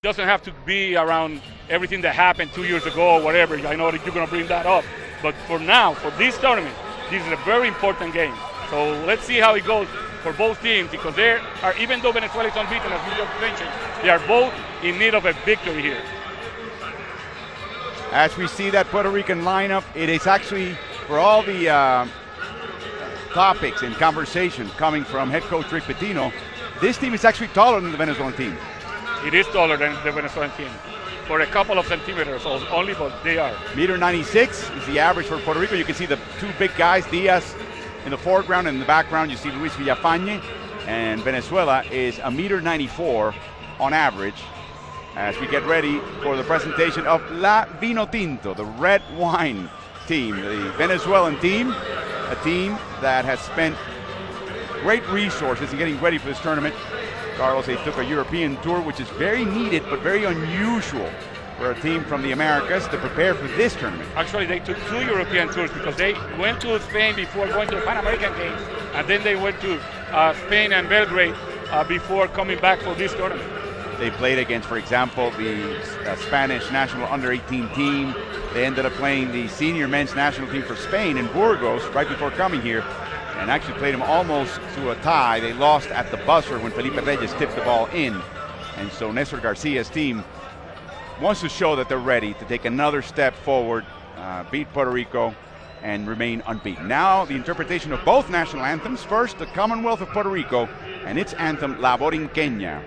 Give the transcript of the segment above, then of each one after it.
doesn't have to be around everything that happened 2 years ago or whatever. I know that you're going to bring that up. But for now, for this tournament, this is a very important game. So let's see how it goes for both teams, because they are, even though Venezuela is unbeaten, as you just mentioned, they are both in need of a victory here. As we see that Puerto Rican lineup, it is actually, for all the topics and conversation coming from head coach Rick Pitino, this team is actually taller than the Venezuelan team. It is taller than the Venezuelan team. For a couple of centimeters only, but they are. 1.96 is the average for Puerto Rico. You can see the two big guys, Diaz in the foreground, and in the background you see Luis Villafañe, and Venezuela is 1.94 on average. As we get ready for the presentation of La Vino Tinto, the red wine team, the Venezuelan team, a team that has spent great resources in getting ready for this tournament. Carlos, they took a European tour, which is very needed but very unusual for a team from the Americas to prepare for this tournament. Actually, they took 2 European tours, because they went to Spain before going to the Pan American Games, and then they went to Spain and Belgrade before coming back for this tournament. They played against, for example, the Spanish national under-18 team. They ended up playing the senior men's national team for Spain in Burgos right before coming here, and actually played them almost to a tie. They lost at the buzzer when Felipe Reyes tipped the ball in. And so Nestor Garcia's team wants to show that they're ready to take another step forward, beat Puerto Rico, and remain unbeaten. Now the interpretation of both national anthems. First, the Commonwealth of Puerto Rico and its anthem, La Borinqueña.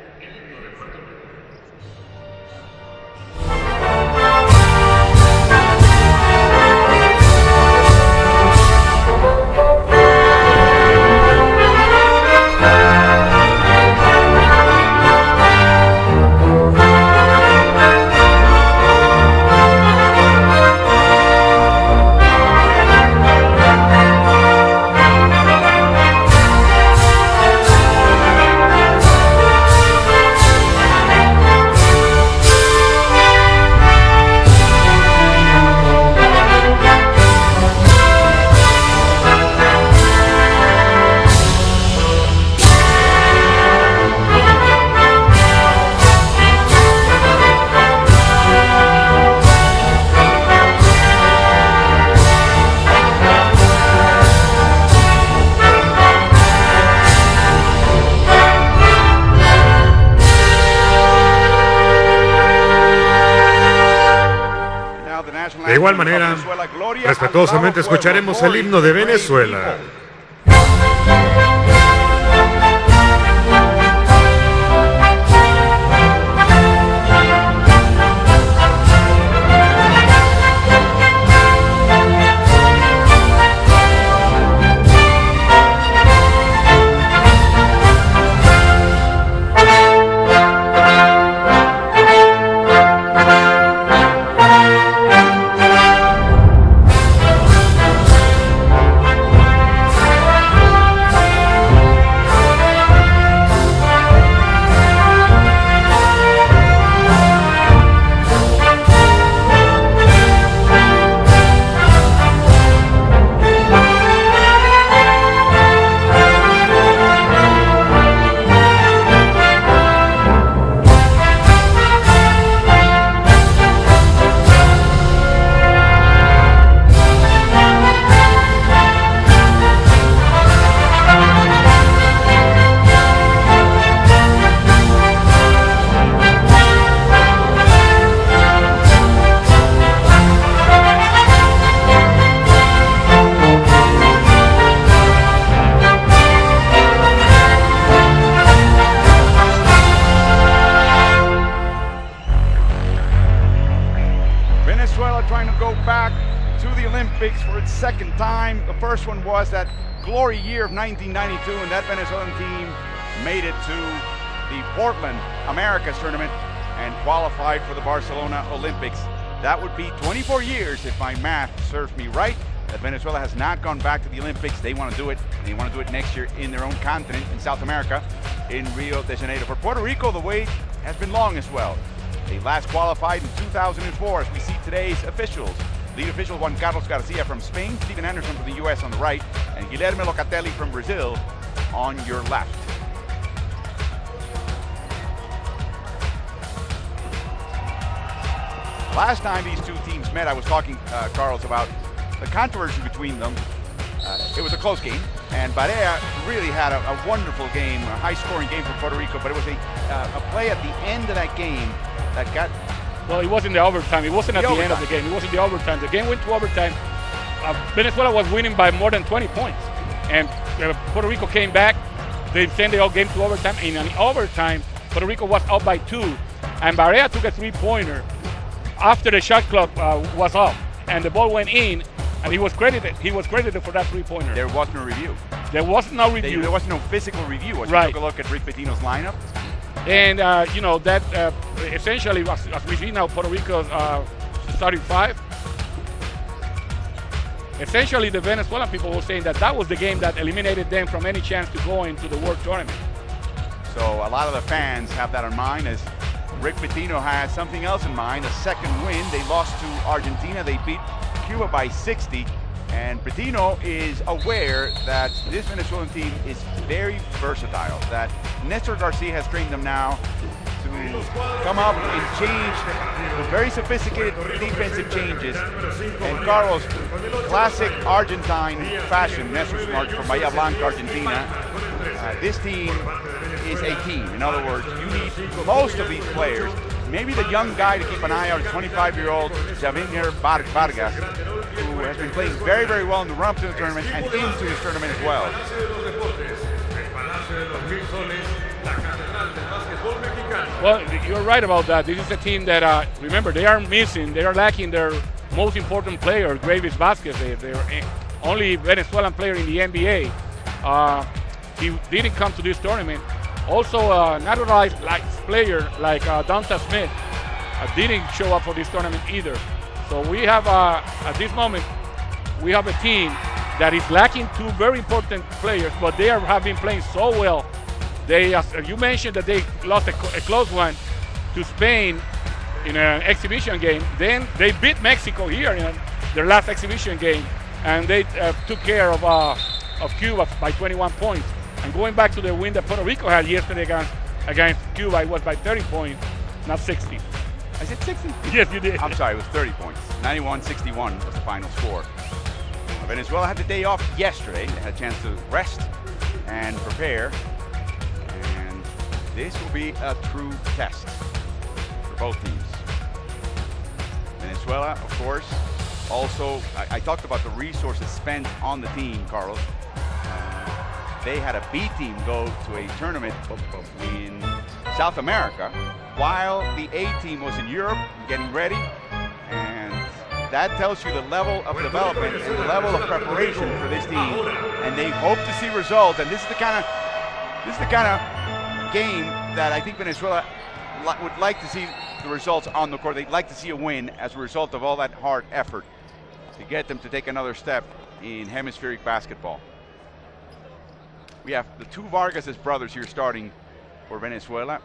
De igual manera, respetuosamente escucharemos el himno de Venezuela. Trying to go back to the Olympics for its second time. The first one was that glory year of 1992, and that Venezuelan team made it to the Portland Americas tournament and qualified for the Barcelona Olympics. That would be 24 years, if my math serves me right, that Venezuela has not gone back to the Olympics. They want to do it, and they want to do it next year in their own continent, in South America, in Rio de Janeiro. For Puerto Rico, the wait has been long as well. They last qualified in 2004, as we see today's officials. Lead official Juan Carlos Garcia from Spain, Stephen Anderson from the U.S. on the right, and Guilherme Locatelli from Brazil on your left. Last time these two teams met, I was talking, Carlos, about the controversy between them. It was a close game, and Barea really had a wonderful game, a high-scoring game for Puerto Rico, but it was a play at the end of that game that got... Well, it wasn't the overtime. It wasn't at the end of the game. It wasn't the overtime. The game went to overtime. Venezuela was winning by more than 20 points, and Puerto Rico came back. They sent the game to overtime. In an overtime, Puerto Rico was up by 2, and Barea took a three-pointer after the shot clock was off, and the ball went in. And he was credited for that three-pointer. There was no review. There was no review. There was no physical review. As right. You took a look at Rick Pitino's lineup. And, that essentially, as we see now, Puerto Rico's starting 5. Essentially, the Venezuelan people were saying that was the game that eliminated them from any chance to go into the World Tournament. So a lot of the fans have that in mind, as Rick Pitino has something else in mind, a second win. They lost to Argentina. They beat Cuba by 60, and Pitino is aware that this Venezuelan team is very versatile, that Nestor Garcia has trained them now to come up and change with very sophisticated defensive changes. And Carlos, classic Argentine fashion, Nestor's from Bahia Blanca, Argentina. This team is a team. In other words, you need most of these players. Maybe the young guy to keep an eye on, 25-year-old Javier Vargas, who has been playing very, very well in the run-up to the tournament and into this tournament as well. Well, you're right about that. This is a team that, remember, they are lacking their most important player, Gravis Vasquez. They're only Venezuelan player in the NBA. He didn't come to this tournament. Also, a naturalized player like Donta Smith didn't show up for this tournament either. So we have, at this moment, we have a team that is lacking 2 very important players, but they have been playing so well. They, as you mentioned, that they lost a close one to Spain in an exhibition game. Then they beat Mexico here in their last exhibition game, and they took care of Cuba by 21 points. And going back to the win that Puerto Rico had yesterday against Cuba, it was by 30 points, not 60. I said 60? Yes, you did. I'm sorry, it was 30 points. 91-61 was the final score. Venezuela had the day off yesterday. They had a chance to rest and prepare. And this will be a true test for both teams. Venezuela, of course, also, I talked about the resources spent on the team, Carlos. They had a B team go to a tournament in South America while the A team was in Europe getting ready, and that tells you the level of development and the level of preparation for this team, and they hope to see results. And this is the kind of game that I think Venezuela would like to see the results on the court. They'd like to see a win as a result of all that hard effort to get them to take another step in hemispheric basketball. We have the 2 Vargas brothers here starting for Venezuela.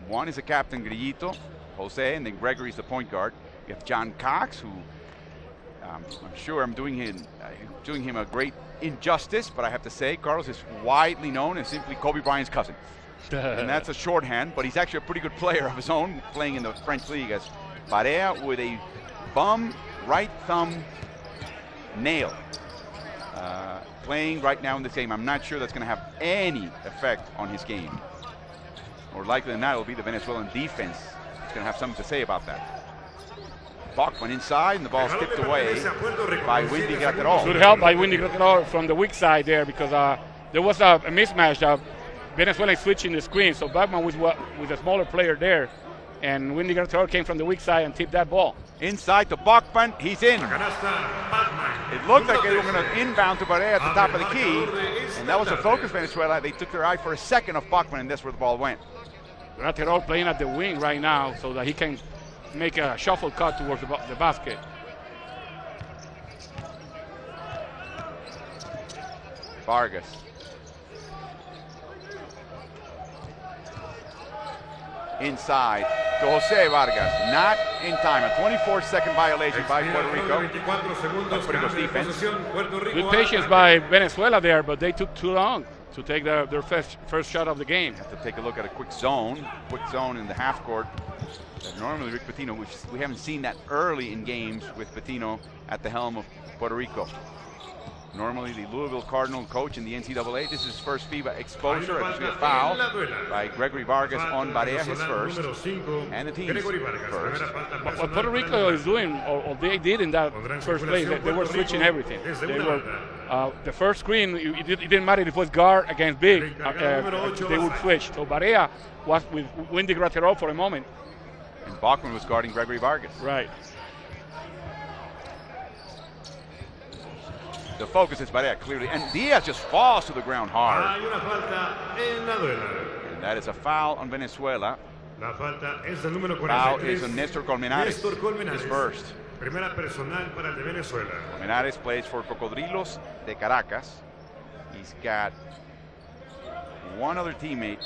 One is a captain, Grillito, Jose, and then Gregory's the point guard. We have John Cox, who I'm sure I'm doing him a great injustice, but I have to say, Carlos is widely known as simply Kobe Bryant's cousin. And that's a shorthand, but he's actually a pretty good player of his own, playing in the French league as Barea with a bum right thumb nail. Playing right now in this game. I'm not sure that's going to have any effect on his game. More likely than not, it'll be the Venezuelan defense that's going to have something to say about that. Bachman inside, and the ball skipped away by Windy Graterol. Good help by Windy Graterol from the weak side there, because there was a mismatch. Venezuela is switching the screen, so Bachman was a smaller player there, and Windy Graterol came from the weak side and tipped that ball. Inside to Bachman, he's in. It looked like they were going to inbound to Barea at the top of the key, and that was a focus Venezuela. They took their eye for a second of Bachman, and that's where the ball went. Graterol playing at the wing right now so that he can make a shuffle cut towards the basket. Vargas. Inside to Jose Vargas, not in time. A 24-second violation by Puerto Rico. Puerto Rico's defense. Good patience by Venezuela there, but they took too long to take their first shot of the game. Have to take a look at a quick zone in the half court. Normally Rick Pitino, we haven't seen that early in games with Pitino at the helm of Puerto Rico. Normally the Louisville Cardinal coach in the NCAA. This is his first FIBA exposure. Actually a foul by Gregory Vargas on Barea, his first, and the team's first. What Puerto Rico is doing, or they did in that first play, they were switching everything. They were the first screen. It didn't matter if it was guard against big. They would switch. So Barea was with Wendy Graterol for a moment. And Bachman was guarding Gregory Vargas. Right. The focus is Barea clearly, and Diaz just falls to the ground hard. And that is a foul on Venezuela. Foul is on Nestor Colmenares, his first. Colmenares plays for Cocodrilos de Caracas. He's got one other teammate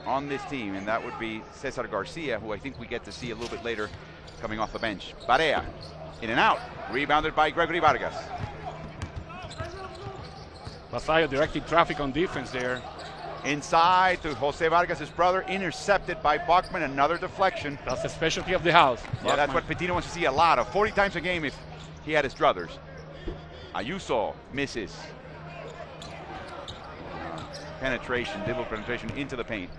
on this team, and that would be Cesar Garcia, who I think we get to see a little bit later coming off the bench. Barea, in and out, rebounded by Gregory Vargas. Vasallo directing traffic on defense there. Inside to Jose Vargas, his brother, intercepted by Bachman, another deflection. That's the specialty of the house. Yeah, that's what Pitino wants to see a lot of, 40 times a game if he had his druthers. Ayuso misses. Penetration, dribble penetration into the paint.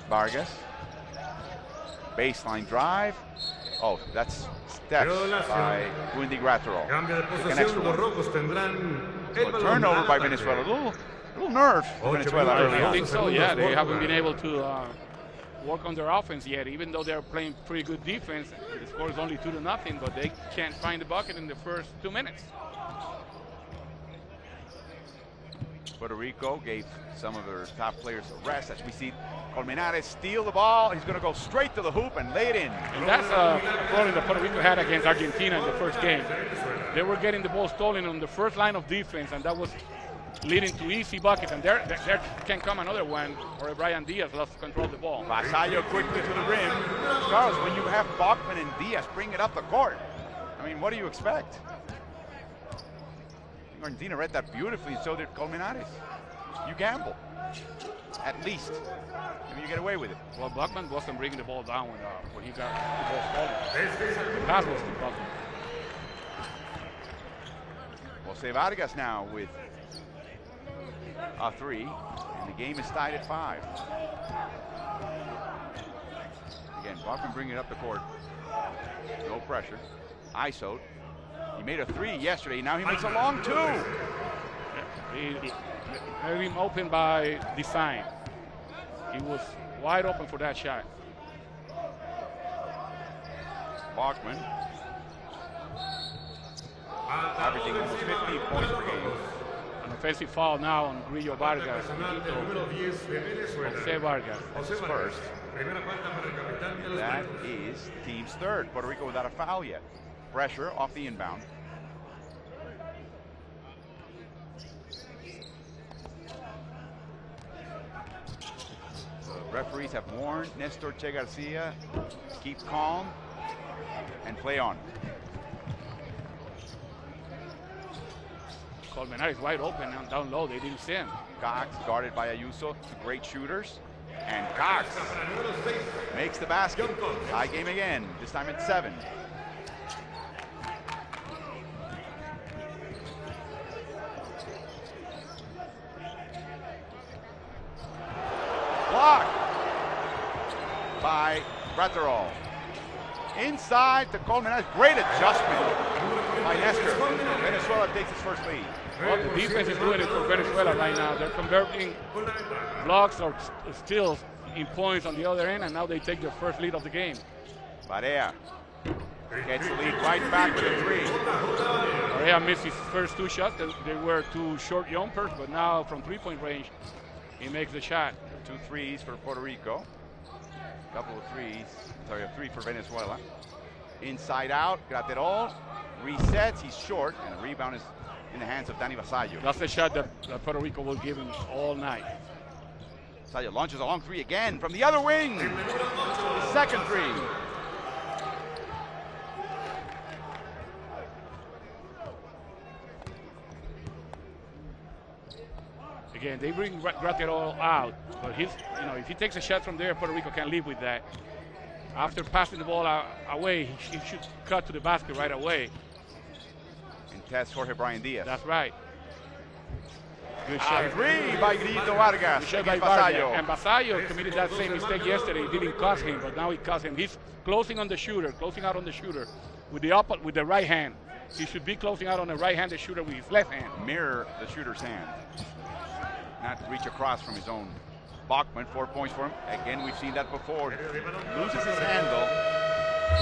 Vargas. Baseline drive. Oh, that's steps by Wendy Graterol. An extra one. So turnover by Venezuela. A little nerve for Venezuela early I on. think so, yeah. They haven't been able to work on their offense yet, even though they're playing pretty good defense. The score is only 2-0, but they can't find the bucket in the first 2 minutes. Puerto Rico gave some of their top players a rest. As we see Colmenares steal the ball, he's going to go straight to the hoop and lay it in. And that's a problem that Puerto Rico had against Argentina in the first game. They were getting the ball stolen on the first line of defense, and that was leading to easy buckets. And there can come another one, or Brian Diaz lost control of the ball. Vasallo quickly to the rim. Carlos, when you have Bachman and Diaz bring it up the court, I mean, what do you expect? Argentina read that beautifully, and so did Colmenares. You gamble, at least. Maybe you get away with it. Well, Bachman wasn't bringing the ball down when he got the ball stolen. The pass was to Bachman. Jose Vargas now with a three, and the game is tied at 5. Again, Bachman bringing it up the court. No pressure. ISO'd. He made a 3 yesterday. Now he makes a long 2. He had him open by design. He was wide open for that shot. Bachman averaging almost 15 points per game. An offensive foul now on Grillo Vargas. Jose Vargas. That's his first. That is the team's third. Puerto Rico without a foul yet. Pressure off the inbound. The referees have warned Nestor Che Garcia to keep calm and play on. Colmenares wide open and down low. They didn't see him. Cox guarded by Ayuso. Great shooters. And Cox makes the basket. Tie game again. This time it's 7. Blocked by Graterol. Inside to Colmenares. Great adjustment by Nestor. Venezuela takes its first lead. Well, the defense is doing it for Venezuela right now. They're converting blocks or steals in points on the other end, and now they take their first lead of the game. Barea gets the lead right back with a 3. Barea missed his first 2 shots. They were 2 short jumpers, but now from 3-point range, he makes the shot. 2 threes for Puerto Rico. A couple of threes. Sorry, a 3 for Venezuela. Inside out, Graterol resets. He's short, and the rebound is in the hands of Danny Vasallo. That's the shot that Puerto Rico will give him all night. Vasallo launches a long 3 again from the other wing. His second 3. Again, they bring Graterol out, but if he takes a shot from there, Puerto Rico can live with that. After passing the ball away, he should cut to the basket right away. And test Jorge Brian Diaz. That's right. Good shot. Agree by Grito Vargas. Good shot by Vargas. And Basayo committed that same mistake yesterday. It didn't cost him, but now it cost him. He's closing on the shooter, closing out on the shooter with the right hand. He should be closing out on the right-handed shooter with his left hand. Mirror the shooter's hand. Not reach across from his own. Bachman, 4 points for him. Again, we've seen that before. Loses his handle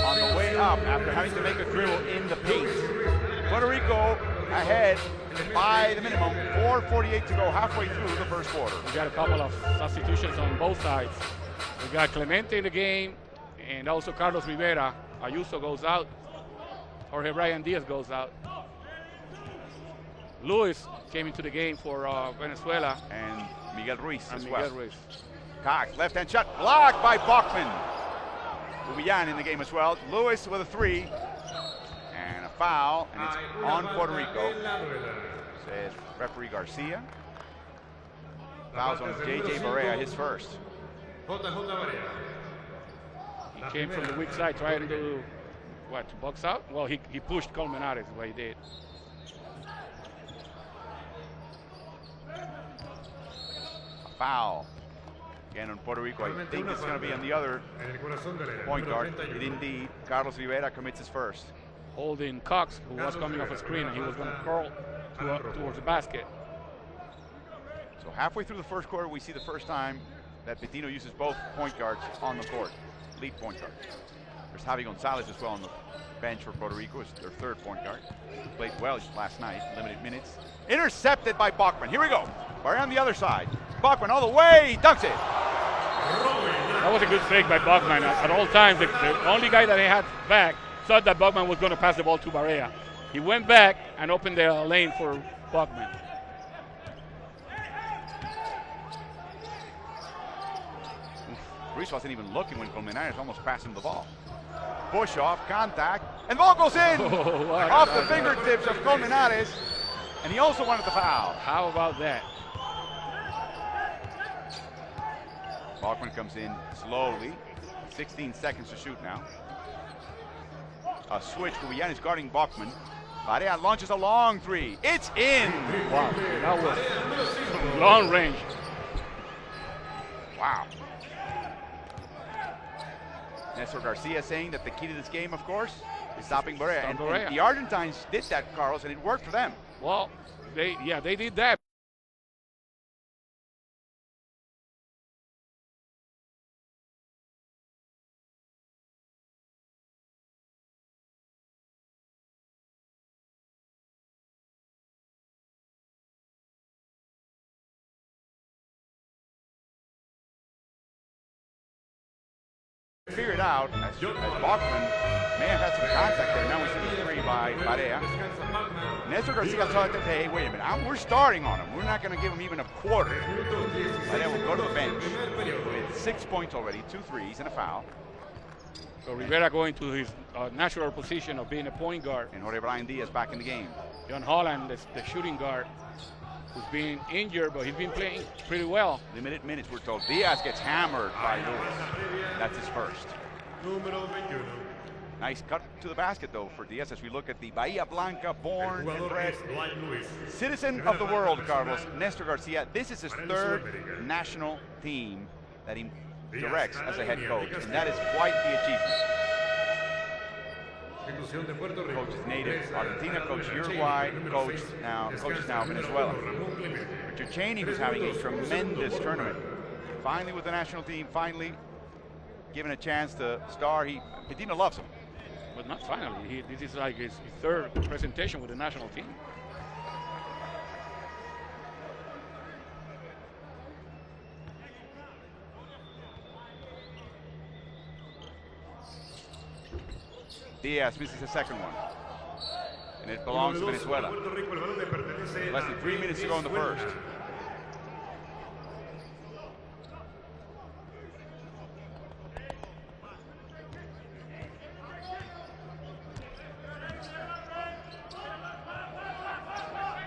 on the way up after having to make a dribble in the paint. Puerto Rico ahead by the minimum. 4:48 to go, halfway through the first quarter. We got a couple of substitutions on both sides. We got Clemente in the game, and also Carlos Rivera. Ayuso goes out. Jorge Brian Diaz goes out. Luis came into the game for Venezuela. And Miguel Ruiz and as Miguel well. Ruiz. Cox, left-hand shot, blocked by Bachman. Ubian in the game as well. Lewis with a 3. And a foul, and it's on Puerto Rico. Says referee Garcia. Fouls on J.J. Barea, his first. He came from the weak side trying to box out? Well, he pushed Colmenares, is what he did. Foul again on Puerto Rico. I think it's going to be on the other point guard. It indeed. Carlos Rivera commits his first. Holding Cox, who was coming off a screen, and he was going to curl towards the basket. So halfway through the first quarter, we see the first time that Pitino uses both point guards on the court, lead point guard. There's Javi Gonzalez as well on the bench for Puerto Rico, is their third point guard. Played well last night, limited minutes. Intercepted by Bachman. Here we go. We're on the other side. Bachman all the way, he dunks it. That was a good fake by Bachman. At all times, the only guy that he had back thought that Bachman was going to pass the ball to Barea. He went back and opened the lane for Bachman. Ruiz wasn't even looking when Colmenares almost passed him the ball. Push off, contact, and the ball goes in! Off the fingertips of Colmenares, and he also wanted the foul. How about that? Bachman comes in slowly. 16 seconds to shoot now. A switch. Cubillan is guarding Bachman. Barea launches a long 3. It's in! Wow, that was long range. Wow. Nestor Garcia saying that the key to this game, of course, is stopping Barea. And the Argentines did that, Carlos, and it worked for them. Well, they did that. Figured out as Bachman may have had some contact there. Now we see the 3 by Barea. Nestor Garcia thought that, hey, wait a minute, we're starting on him. We're not going to give him even a quarter. Barea will go to the bench with 6 points already, 2 threes, and a foul. So Rivera going to his natural position of being a point guard. And Jorge Brian Diaz back in the game. John Holland, the shooting guard, who's been injured, but he's been playing pretty well. Limited minutes, we're told. Diaz gets hammered by Lewis. That's his first. Nice cut to the basket, though, for Diaz as we look at the Bahia Blanca born and bred citizen of the world, Carlos, Nestor Garcia. This is his third national team that he directs as a head coach, and that is quite the achievement. Coaches native Argentina, coach Uruguay, coaches now Venezuela. Richard Chaney, who's having a tremendous tournament. Finally with the national team, finally given a chance to star. Pitino loves him. But not finally. This is like his third presentation with the national team. Diaz misses the second one. And it belongs to Venezuela. Less than 3 minutes to go in the first.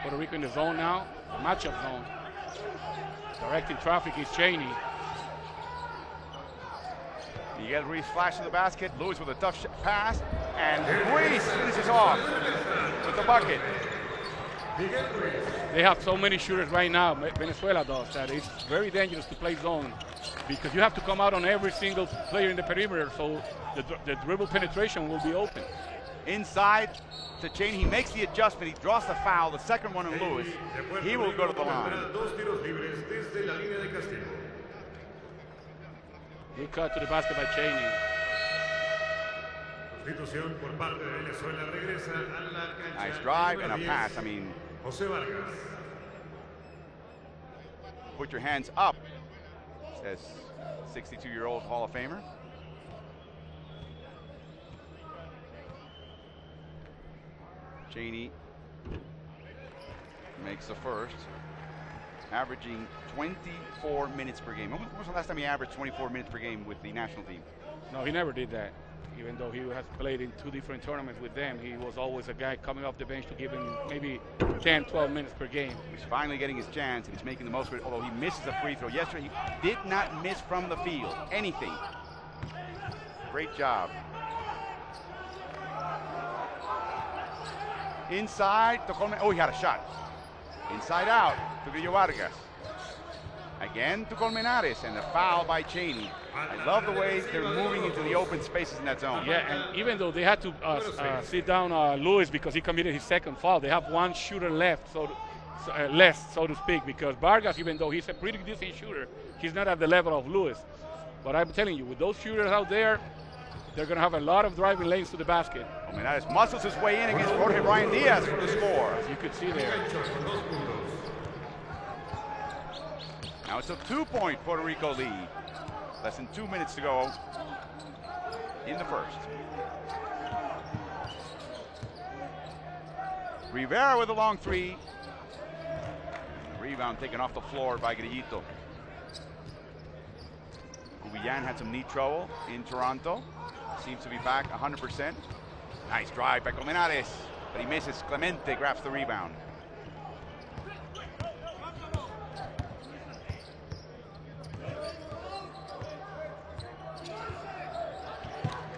Puerto Rico in the zone now. matchup zone. Directing traffic is Cheney. Miguel Ruiz flashing the basket. Lewis with a tough pass. And Ruiz finishes off with the bucket. They have so many shooters right now, Venezuela does, that it's very dangerous to play zone because you have to come out on every single player in the perimeter, so the dribble penetration will be open. Inside to Cheney. He makes the adjustment. He draws the foul. The second one on Lewis. He will go to the line. Good cut to the basket by Cheney. Nice drive and a pass. I mean, put your hands up, says 62-year-old Hall of Famer. Cheney makes the first, averaging 24 minutes per game. When was the last time he averaged 24 minutes per game with the national team? No, he never did that. Even though he has played in 2 different tournaments with them, he was always a guy coming off the bench to give him maybe 10, 12 minutes per game. He's finally getting his chance, and he's making the most of it, although he misses a free throw. Yesterday, he did not miss from the field, anything. Great job. Inside to Colmenares. Oh, he had a shot. Inside out to Guillo Vargas. Again to Colmenares, and a foul by Cheney. I love the way they're moving into the open spaces in that zone. Yeah, and even though they had to sit down Lewis because he committed his second foul, they have one shooter left, less, so to speak, because Vargas, even though he's a pretty decent shooter, he's not at the level of Lewis. But I'm telling you, with those shooters out there, they're going to have a lot of driving lanes to the basket. Colmenares muscles his way in against Jorge Brian Diaz for the score. As you could see there. Now it's a 2-point Puerto Rico lead. Less than 2 minutes to go in the first. Rivera with a long three. Rebound taken off the floor by Grillito. Gubillan had some knee trouble in Toronto. Seems to be back 100%. Nice drive by Colmenares, but he misses. Clemente grabs the rebound.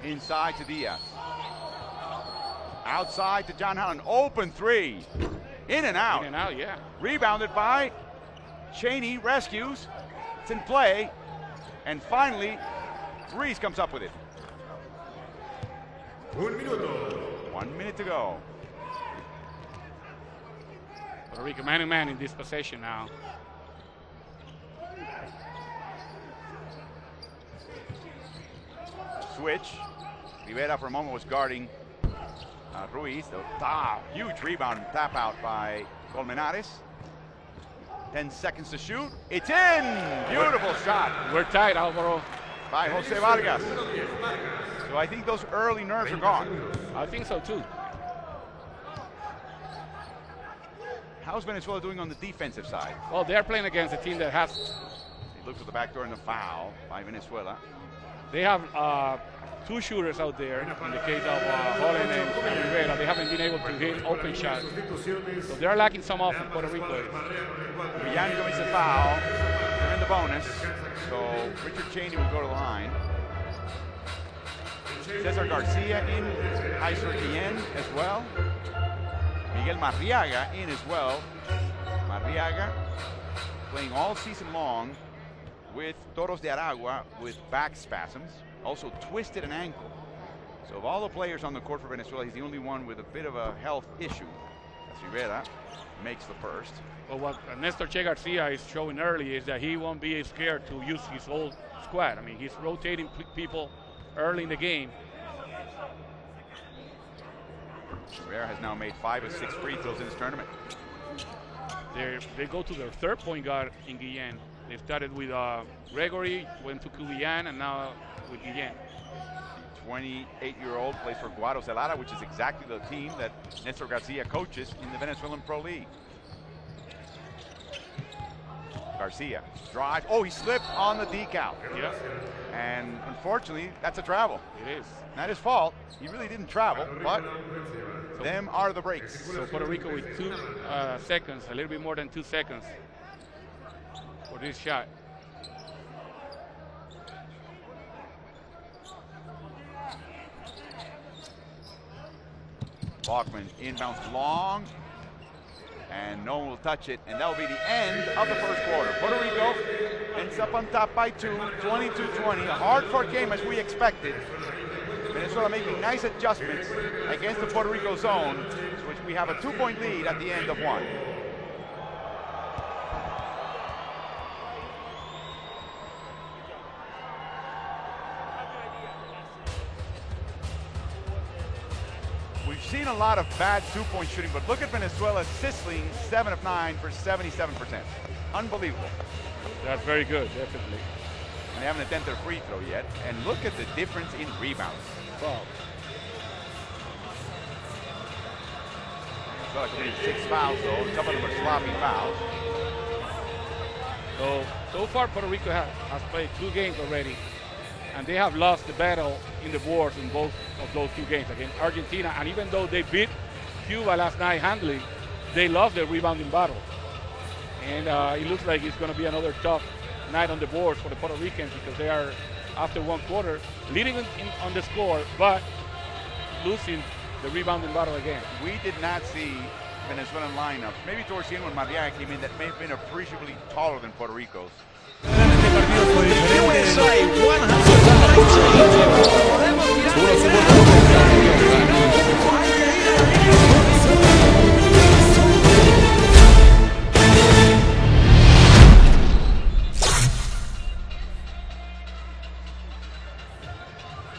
Inside to Diaz. Outside to John Allen. Open three. In and out. In and out, yeah. Rebounded by Cheney. Rescues. It's in play. And finally, Ruiz comes up with it. 1 minute to go. Puerto Rico man-to-man in this possession now. Switch. Rivera for a moment was guarding Ruiz. Huge rebound tap out by Colmenares. 10 seconds to shoot. It's in! Beautiful shot. We're tied, Alvaro. By Jose Vargas. So I think those early nerves are gone. I think so too. How's Venezuela doing on the defensive side? Well, they're playing against a team that has... He looks at the back door and the foul by Venezuela. They have 2 shooters out there. In the case of Holland and Rivera, they haven't been able to hit open shots. So they're lacking some offense, Puerto Rico. Gubillan commits a foul. They're in the bonus. So Richard Cheney will go to the line. Cesar Garcia in. Heiser Guillen as well. Miguel Marriaga in as well. Marriaga playing all season long with Toros de Aragua with back spasms, also twisted an ankle. So of all the players on the court for Venezuela, he's the only one with a bit of a health issue. As Rivera makes the first. Well, what Nestor Che Garcia is showing early is that he won't be scared to use his whole squad. I mean, he's rotating people early in the game. Rivera has now made 5 of 6 free throws in this tournament. They go to their 3rd point guard in Guillen. They started with Gregory, went to Gubillan, and now with Guillen. The 28-year-old plays for Guaro Celada, which is exactly the team that Nestor Garcia coaches in the Venezuelan Pro League. Garcia drives. Oh, he slipped on the decal. Yeah. And unfortunately, that's a travel. It is. Not his fault. He really didn't travel, but Them are the breaks. So Puerto Rico with 2 seconds, a little bit more than 2 seconds for this shot. Bachman inbounds long, and no one will touch it, and that will be the end of the first quarter. Puerto Rico ends up on top by 2, 22-20. A hard-fought game as we expected. Venezuela making nice adjustments against the Puerto Rico zone, which we have a 2-point lead at the end of 1. We've seen a lot of bad 2-point shooting, but look at Venezuela sizzling 7 of 9 for 77%. Unbelievable. That's very good, definitely. And they haven't attempted a free throw yet. And look at the difference in rebounds. Wow. Venezuela committed 6 fouls, though. Some of them are sloppy fouls. So far, Puerto Rico has played 2 games already, and they have lost the battle in the boards in both of those 2 games against Argentina. And even though they beat Cuba last night handily, they lost their rebounding battle. And it looks like it's going to be another tough night on the boards for the Puerto Ricans, because they are, after 1 quarter, leading on the score, but losing the rebounding battle again. We did not see Venezuelan lineups. Maybe towards the end when Mariaga came in, that may have been appreciably taller than Puerto Rico's.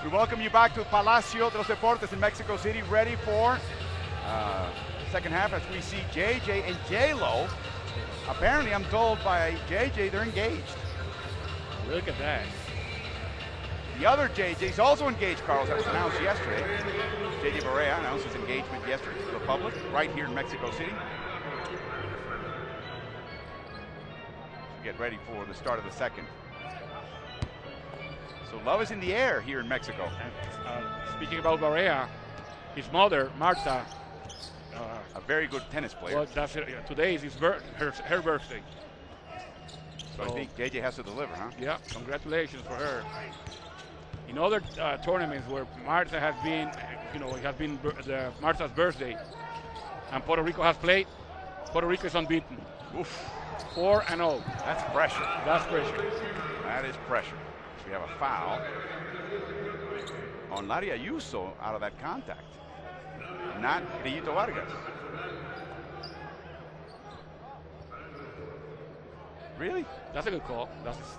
We welcome you back to Palacio de los Deportes in Mexico City, ready for second half as we see JJ and J-Lo. Apparently, I'm told by JJ they're engaged. Look at that. The other JJ's also engaged, Carlos. That was announced yesterday. JJ Barea announced his engagement yesterday to the public, right here in Mexico City. Get ready for the start of the second. So love is in the air here in Mexico. And, speaking about Barea, his mother, Marta, a very good tennis player. Well, that's it. Today is her birthday. So I think JJ has to deliver, huh? Yeah, congratulations for her. In other tournaments where Marta has been, it has been Marta's birthday, and Puerto Rico has played, Puerto Rico is unbeaten. Oof. 4-0. That's pressure. That's pressure. That is pressure. We have a foul on Larry Ayuso out of that contact, not Grillito Vargas. Really? That's a good call.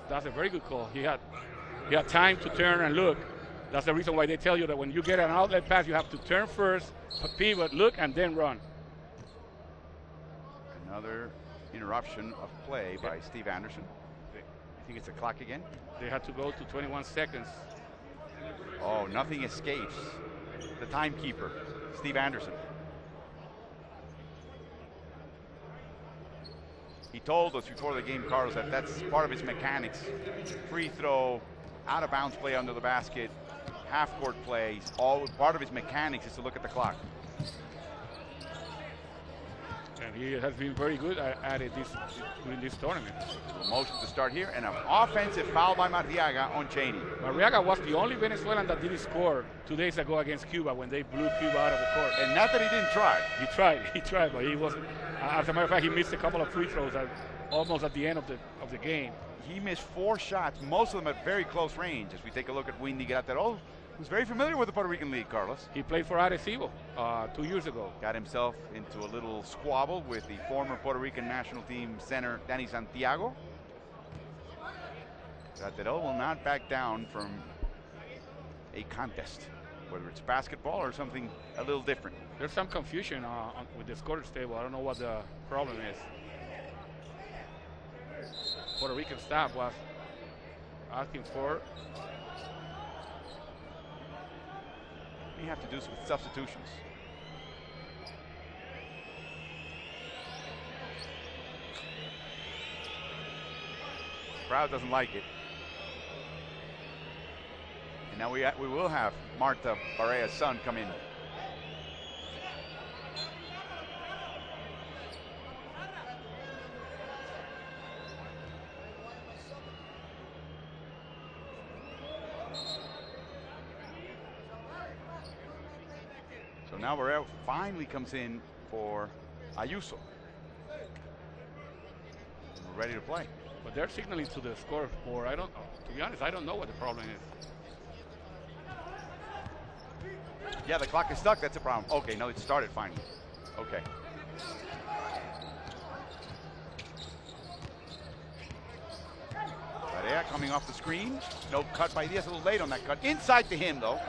That's a very good call. He had time to turn and look. That's the reason why they tell you that when you get an outlet pass, you have to turn first, pivot, look, and then run. Another interruption of play by Steve Anderson. I think it's a clock again. They had to go to 21 seconds. Oh, nothing escapes the timekeeper, Steve Anderson. He told us before the game, Carlos, that that's part of his mechanics. Free throw, out of bounds play under the basket, half court plays. All part of his mechanics is to look at the clock. And he has been very good at it during this tournament. Motion to start here, and an offensive foul by Mariaga on Cheney. Mariaga was the only Venezuelan that didn't score 2 days ago against Cuba when they blew Cuba out of the court. And not that he didn't try. He tried, but he wasn't. As a matter of fact, he missed a couple of free throws almost at the end of the game. He missed 4 shots, most of them at very close range. As we take a look at Windy Graterol, who's very familiar with the Puerto Rican League, Carlos. He played for Arecibo 2 years ago. Got himself into a little squabble with the former Puerto Rican national team center, Danny Santiago. Graterol will not back down from a contest, whether it's basketball or something a little different. There's some confusion with the scorers table. I don't know what the problem is. Puerto Rican staff was asking for. You have to do with substitutions. Crowd doesn't like it. And now we will have Marta Barea's son come in. now Barrera finally comes in for Ayuso. We're ready to play. But they're signaling to the scoreboard. To be honest, I don't know what the problem is. Yeah, the clock is stuck. That's a problem. Okay, no, it started finally. Okay. Barrera coming off the screen. No cut by Diaz. A little late on that cut. Inside to him, though.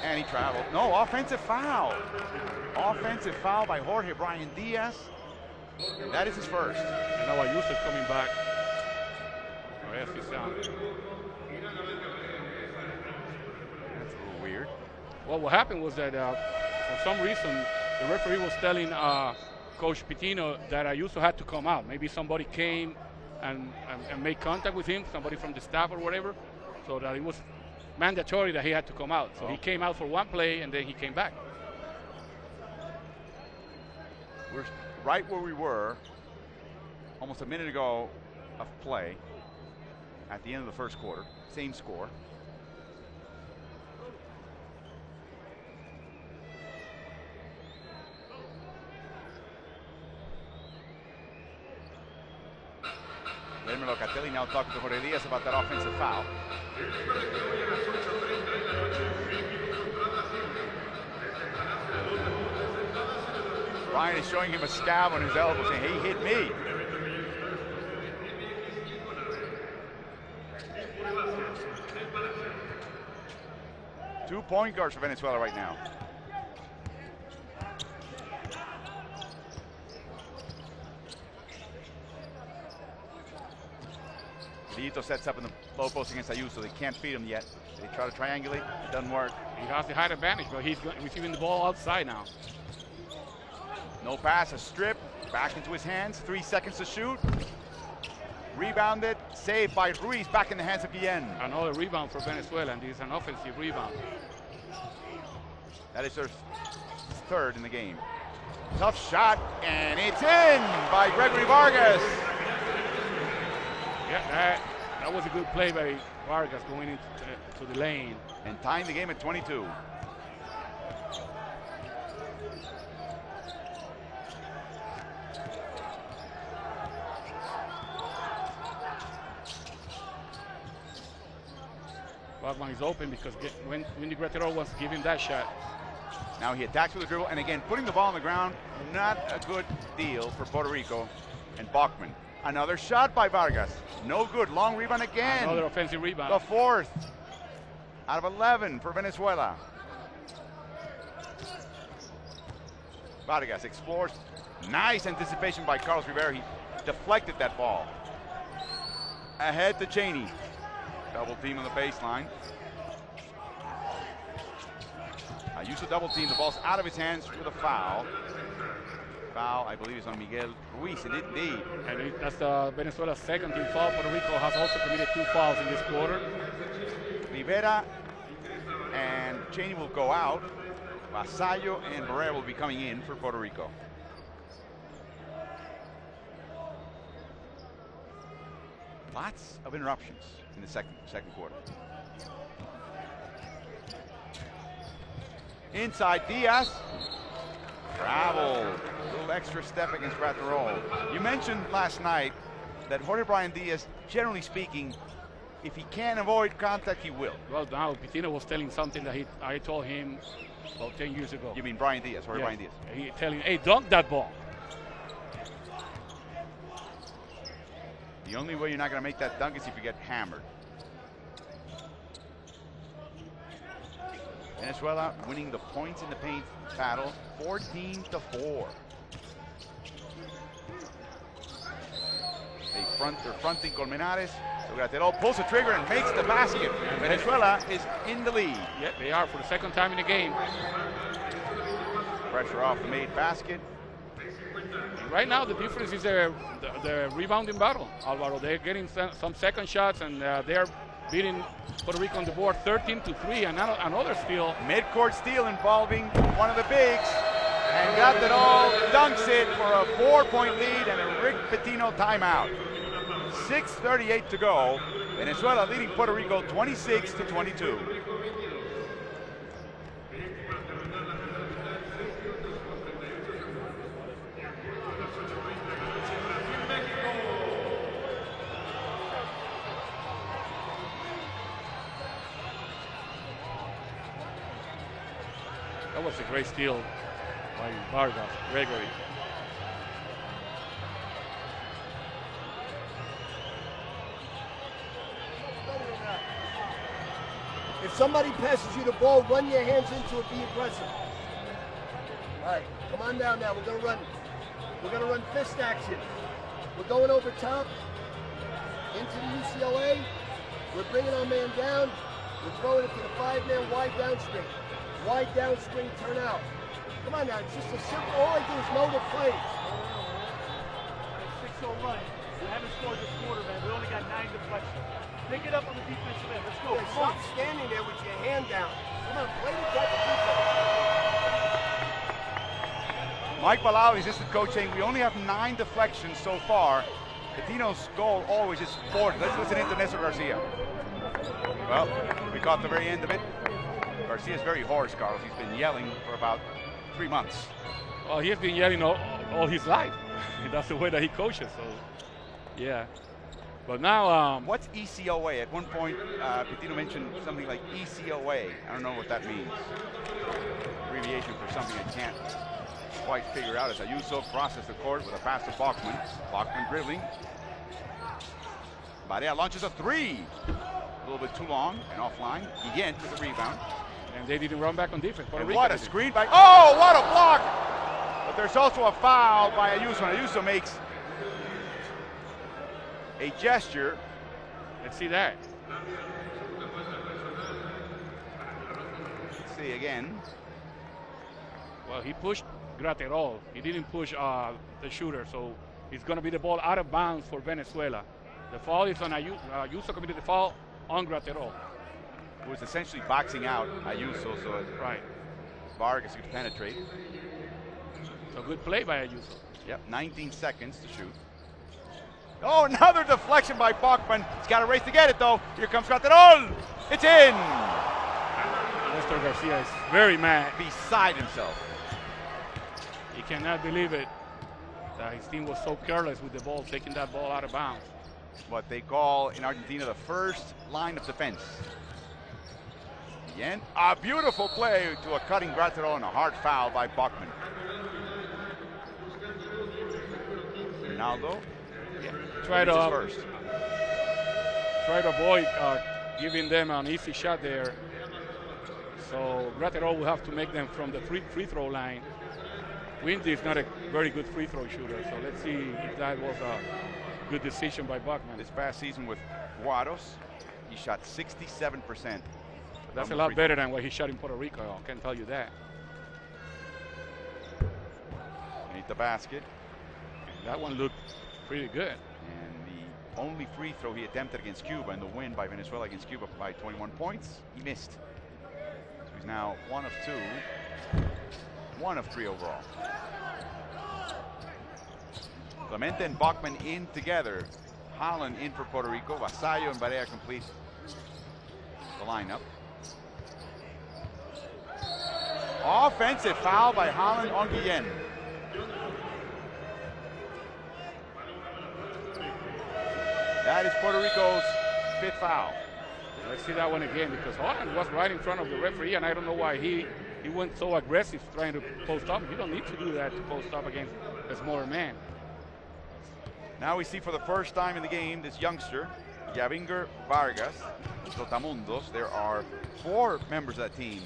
And he traveled. No, offensive foul. Offensive foul by Jorge Brian Diaz. And that is his first. And now Ayuso's coming back. Oh, yes, he's down. That's a little weird. Well, what happened was that for some reason the referee was telling Coach Pitino that Ayuso had to come out. Maybe somebody came and made contact with him, somebody from the staff or whatever, so that it was mandatory that he had to come out. So he came out for one play and then he came back. We're right where we were almost a minute ago of play at the end of the first quarter. Same score. Locatelli now talking to Jorge Diaz about that offensive foul. Brian is showing him a scab on his elbow, saying, "He hit me." Two point guards for Venezuela right now. Lito sets up in the low post against Ayuso. They can't feed him yet. They try to triangulate. It doesn't work. He has the height advantage, but he's receiving the ball outside now. No pass, a strip. Back into his hands. 3 seconds to shoot. Rebounded. Saved by Ruiz. Back in the hands of Guillen. Another rebound for Venezuela, and this is an offensive rebound. That is their third in the game. Tough shot, and it's in by Gregory Vargas. Yeah, that was a good play by Vargas going into the lane. And tying the game at 22. Bogman is open because Wendy Gratero wants to give him that shot. Now he attacks with a dribble, and again, putting the ball on the ground, not a good deal for Puerto Rico and Bachman. Another shot by Vargas. No good. Long rebound again. Another offensive rebound. The fourth out of 11 for Venezuela. Vargas explores. Nice anticipation by Carlos Rivera. He deflected that ball. Ahead to Cheney. Double team on the baseline. Ayuso double team. The ball's out of his hands with a foul. Foul, I believe, is on Miguel Ruiz. It indeed. And that's Venezuela's second team foul. Puerto Rico has also committed 2 fouls in this quarter. Rivera and Cheney will go out. Vasallo and Barrera will be coming in for Puerto Rico. Lots of interruptions in the second quarter. Inside Diaz. Travel. A little extra step against Gratero. You mentioned last night that Jorge Brian Diaz, generally speaking, if he can avoid contact, he will. Well, now Pitino was telling something that I told him about 10 years ago. You mean Brian Diaz, Jorge Brian Diaz? He telling, hey, dunk that ball. The only way you're not going to make that dunk is if you get hammered. Venezuela winning the points in the paint battle, 14-4. They're fronting Colmenares. So Gratero pulls the trigger and makes the basket. Venezuela is in the lead. Yeah, they are for the second time in the game. Pressure off the made basket. Right now, the difference is the rebounding battle, Alvaro. They're getting some second shots, and they're beating Puerto Rico on the board 13-3. And another steal. Midcourt steal involving one of the bigs. And Gratero dunks it for a 4-point lead and a Rick Pitino timeout. 6:38 to go. Venezuela leading Puerto Rico 26-22. That was a great steal by Vargas, Gregory. If somebody passes you the ball, run your hands into it, be aggressive. All right, come on down now. We're gonna run fist action. We're going over top into the UCLA. We're bringing our man down. We're throwing it to the 5-man wide downswing. Wide downswing, turn out. Come on now, it's just a simple, all I do is know the plays. 6-0 run. We haven't scored this quarter, man. We only got 9 deflections. Pick it up on the defensive end. Let's go. Yeah, stop standing there with your hand down. Come on, play the type of defense. Mike Palau, assistant coach, saying we only have 9 deflections so far. Patino's goal always is 40. Let's listen in to Néstor Garcia. Well, we caught the very end of it. Garcia's very hoarse, Carlos. He's been yelling for about 3 months. Well, he has been yelling all his life. That's the way that he coaches. So, yeah. But now, what's ECOA? At one point, Patino mentioned something like ECOA. I don't know what that means. Abbreviation for something I can't quite figure out. As Ayuso crosses the court with a pass to Bachman. Bachman dribbling. Barea launches a 3. A little bit too long and offline. Guillen with the rebound. And they didn't run back on defense. And what a screen by, oh, what a block! But there's also a foul by Ayuso. And Ayuso makes a gesture. Let's see that. Let's see again. Well, he pushed Graterol. He didn't push the shooter, so it's going to be the ball out of bounds for Venezuela. The foul is on Ayuso. Ayuso committed the foul on Graterol. Who was essentially boxing out Ayuso, so right. Vargas could penetrate. So good play by Ayuso. Yep, 19 seconds to shoot. Oh, another deflection by Bachman. He's got a race to get it, though. Here comes Graterol. It's in. Néstor Garcia is very mad. Beside himself. He cannot believe it that his team was so careless with the ball, taking that ball out of bounds. What they call in Argentina the first line of defense. Again, a beautiful play to a cutting Graterol and a hard foul by Bachman. Ronaldo. Yeah. Try to avoid giving them an easy shot there. So Graterol will have to make them from the free throw line. Windy is not a very good free throw shooter, so let's see if that was a good decision by Bachman. This past season with Juarez, he shot 67%. That's a lot better than what he shot in Puerto Rico, I can tell you that. Need the basket. And that one looked pretty good. And the only free throw he attempted against Cuba in the win by Venezuela against Cuba by 21 points, he missed. So he's now 1 of 2, 1 of 3 overall. Clemente and Bachman in together. Holland in for Puerto Rico. Vasallo and Barea complete the lineup. Offensive foul by Holland on Guillen. That is Puerto Rico's 5th foul. Let's see that one again, because Holland was right in front of the referee, and I don't know why he went so aggressive trying to post up. You don't need to do that to post up against a smaller man. Now we see for the first time in the game this youngster, Yavinger Vargas, Trotamundos. There are 4 members of that team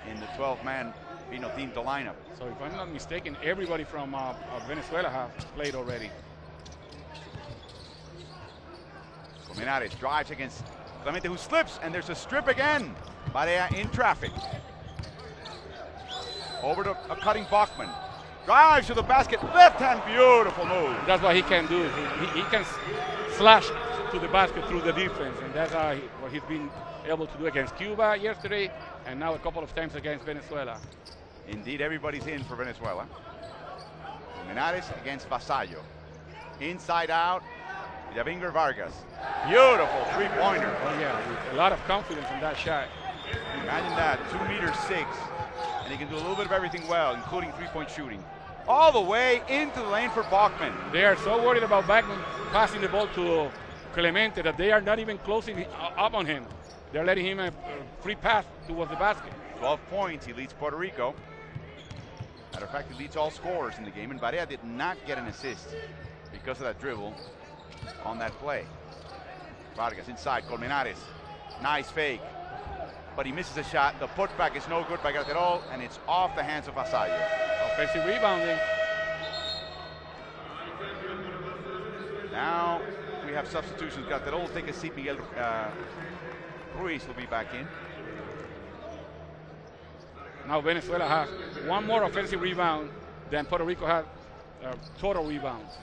in the 12-man Pino Tinto lineup. So if I'm not mistaken, everybody from Venezuela have played already. Colmenares drives against Clemente, who slips, and there's a strip again. Barea in traffic. Over to a cutting Bachman. Drives to the basket, left hand, beautiful move. That's what he can do. He can slash to the basket through the defense, and that's what he's been able to do against Cuba yesterday, and now a couple of times against Venezuela. Indeed, everybody's in for Venezuela. Colmenares against Vasallo. Inside out, Yavinger Vargas. Beautiful three-pointer. Oh yeah, with a lot of confidence in that shot. Imagine that, 2'6", and he can do a little bit of everything well, including three-point shooting. All the way into the lane for Bachman. They are so worried about Bachman passing the ball to Clemente that they are not even closing up on him. They're letting him a free pass towards the basket. 12 points, he leads Puerto Rico. Matter of fact, he leads all scorers in the game, and Barea did not get an assist because of that dribble on that play. Vargas inside, Colmenares. Nice fake, but he misses a shot. The putback is no good by Graterol, and it's off the hands of Asayo. Offensive rebounding. Now we have substitutions. Graterol will take a seat. Miguel Ruiz will be back in. Now Venezuela has one more offensive rebound than Puerto Rico had total rebounds.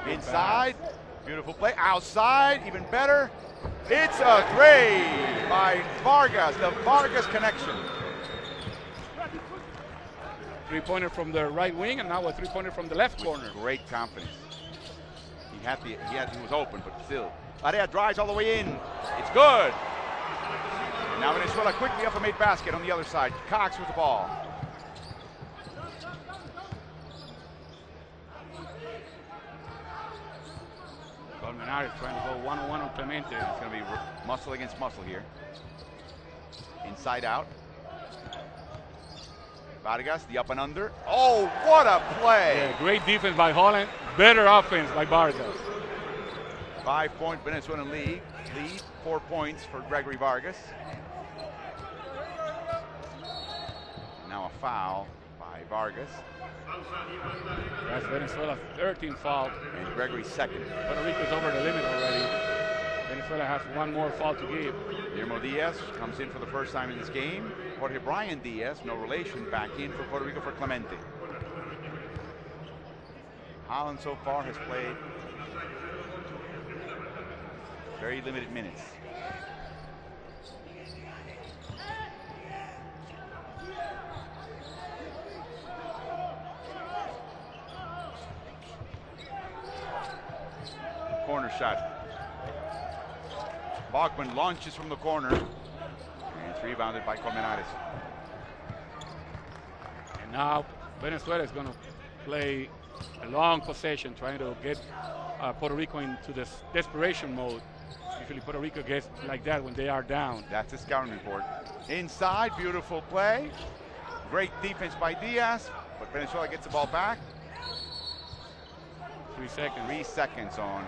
Inside, beautiful play. Outside, even better. It's a three by Vargas, the Vargas connection. Three-pointer from the right wing, and now a three-pointer from the left corner. Great confidence. He was open, but still. Barea drives all the way in. It's good. And now Venezuela quickly up a made basket on the other side. Cox with the ball. Colmenares trying to go one-on-one on Clemente. It's going to be muscle against muscle here. Inside out. Vargas, the up and under. Oh, what a play! Yeah, great defense by Holland. Better offense by Vargas. 5-point Venezuelan lead. 4 points for Gregory Vargas. Now a foul by Vargas. That's Venezuela's 13th foul. And Gregory's second. Puerto Rico's over the limit already. Venezuela has one more foul to give. Guillermo Diaz comes in for the first time in this game. Jorge Brian Diaz, no relation, back in for Puerto Rico for Clemente. Holland so far has played very limited minutes. Corner shot. Bachman launches from the corner, and it's rebounded by Colmenares. And now Venezuela is going to play a long possession, trying to get Puerto Rico into this desperation mode. Usually Puerto Rico gets like that when they are down. That's a scouting report. Inside, beautiful play. Great defense by Diaz, but Venezuela gets the ball back. 3 seconds. 3 seconds on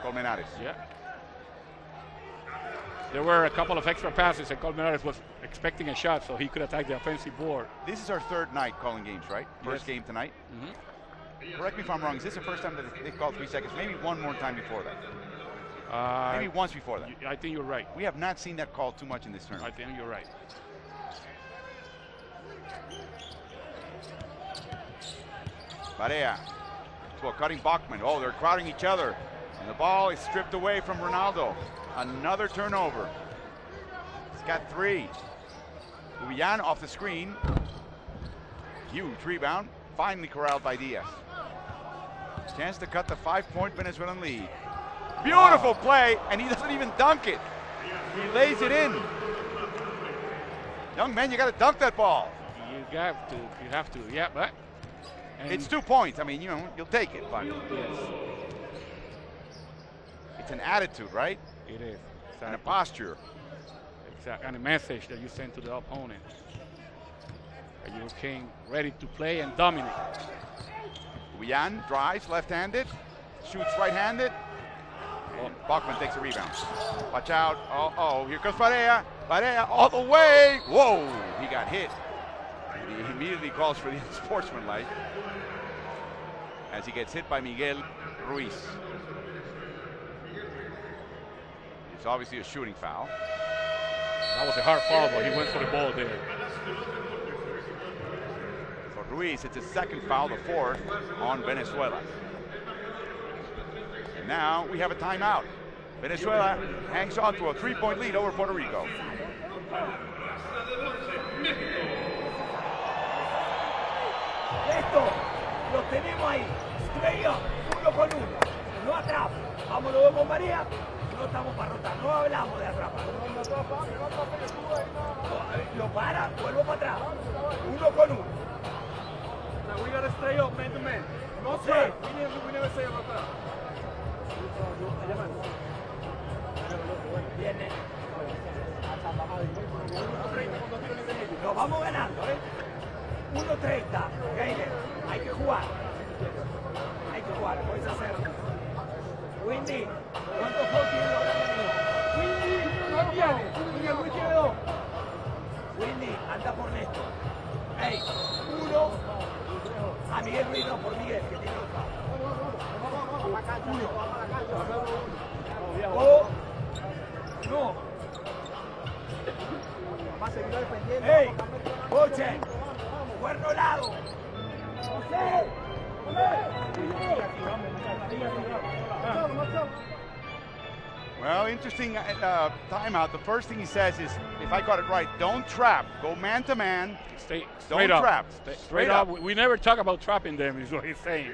Colmenares. Yeah. There were a couple of extra passes, and Colmenares was expecting a shot, so he could attack the offensive board. This is our third night calling games, right? First game tonight. Correct me if I'm wrong. Is this the first time that they called 3 seconds? Maybe one more time before that. Maybe once before that. I think you're right. We have not seen that call too much in this tournament. I think you're right. Barea to a cutting Bachman. Oh, they're crowding each other. And the ball is stripped away from Ronaldo. Another turnover. He's got 3. Uyan off the screen. Huge rebound. Finally corralled by Diaz. Chance to cut the 5-point Venezuelan lead. Beautiful play, and he doesn't even dunk it. He lays it in. Young man, you got to dunk that ball. You have to. Yeah, but it's 2 points. I mean, you know, you'll take it, but yes, it's an attitude, right? it is. And a posture. Exactly, and a message that you send to the opponent. And you came ready to play and dominate. Uyan drives left-handed, shoots right-handed. And Bachman takes a rebound. Watch out. Oh, here comes Barea. Barea all the way. Whoa, he got hit. He immediately calls for the unsportsmanlike as he gets hit by Miguel Ruiz. It's obviously a shooting foul. That was a hard foul, but he went for the ball there. For Ruiz, it's his second foul, the 4th on Venezuela. And now we have a timeout. Venezuela hangs on to a 3-point lead over Puerto Rico. Esto lo tenemos ahí, straight up, 1 con 1, no atrás. Vamos los dos con María, no estamos para rotar, no hablamos de atrapar. Lo para, vuelvo para atrás, 1 con 1. Now we gotta stay up man to man. No sé. We never say about that. Viene. mí. ¿Cuántos fouls tiene los grandes amigos? Windy no tiene. Luis tiene 2. Windy, anda por Néstor. Ey, 1. A Miguel Ruiz no, por Miguel, que tiene 1. Oh, no. ¡Ey! ¡Coche! ¡Cuerno lado! ¡José! Well, interesting timeout. The first thing he says is, if I got it right, don't trap. Go man to man. Straight don't up. trap. Straight up. We never talk about trapping them, is what he's saying.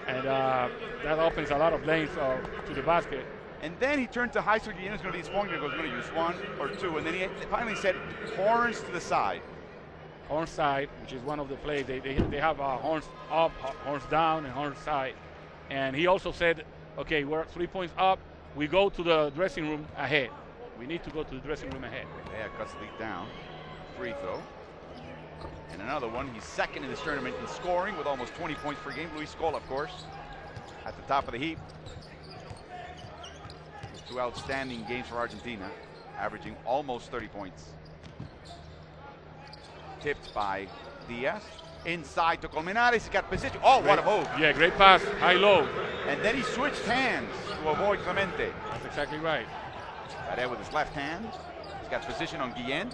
And that opens a lot of lanes to the basket. And then he turned to high school. He's going to use one. He goes, going to use 1 or 2. And then he finally said, horns to the side. Horn side, which is one of the plays. They have horns up, horns down, and horn side. And he also said, okay, we're 3 points up. We go to the dressing room ahead. We need to go to the dressing room ahead. Yeah, cuts the lead down. Free throw. And another one. He's second in this tournament in scoring with almost 20 points per game. Luis Scola, of course, at the top of the heap. 2 outstanding games for Argentina, averaging almost 30 points. Tipped by Diaz. Inside to Colmenares. He got position. Oh, what a move. Yeah, great pass, high-low. And then he switched hands to avoid Clemente. That's exactly right. There with his left hand. He's got position on Guillén.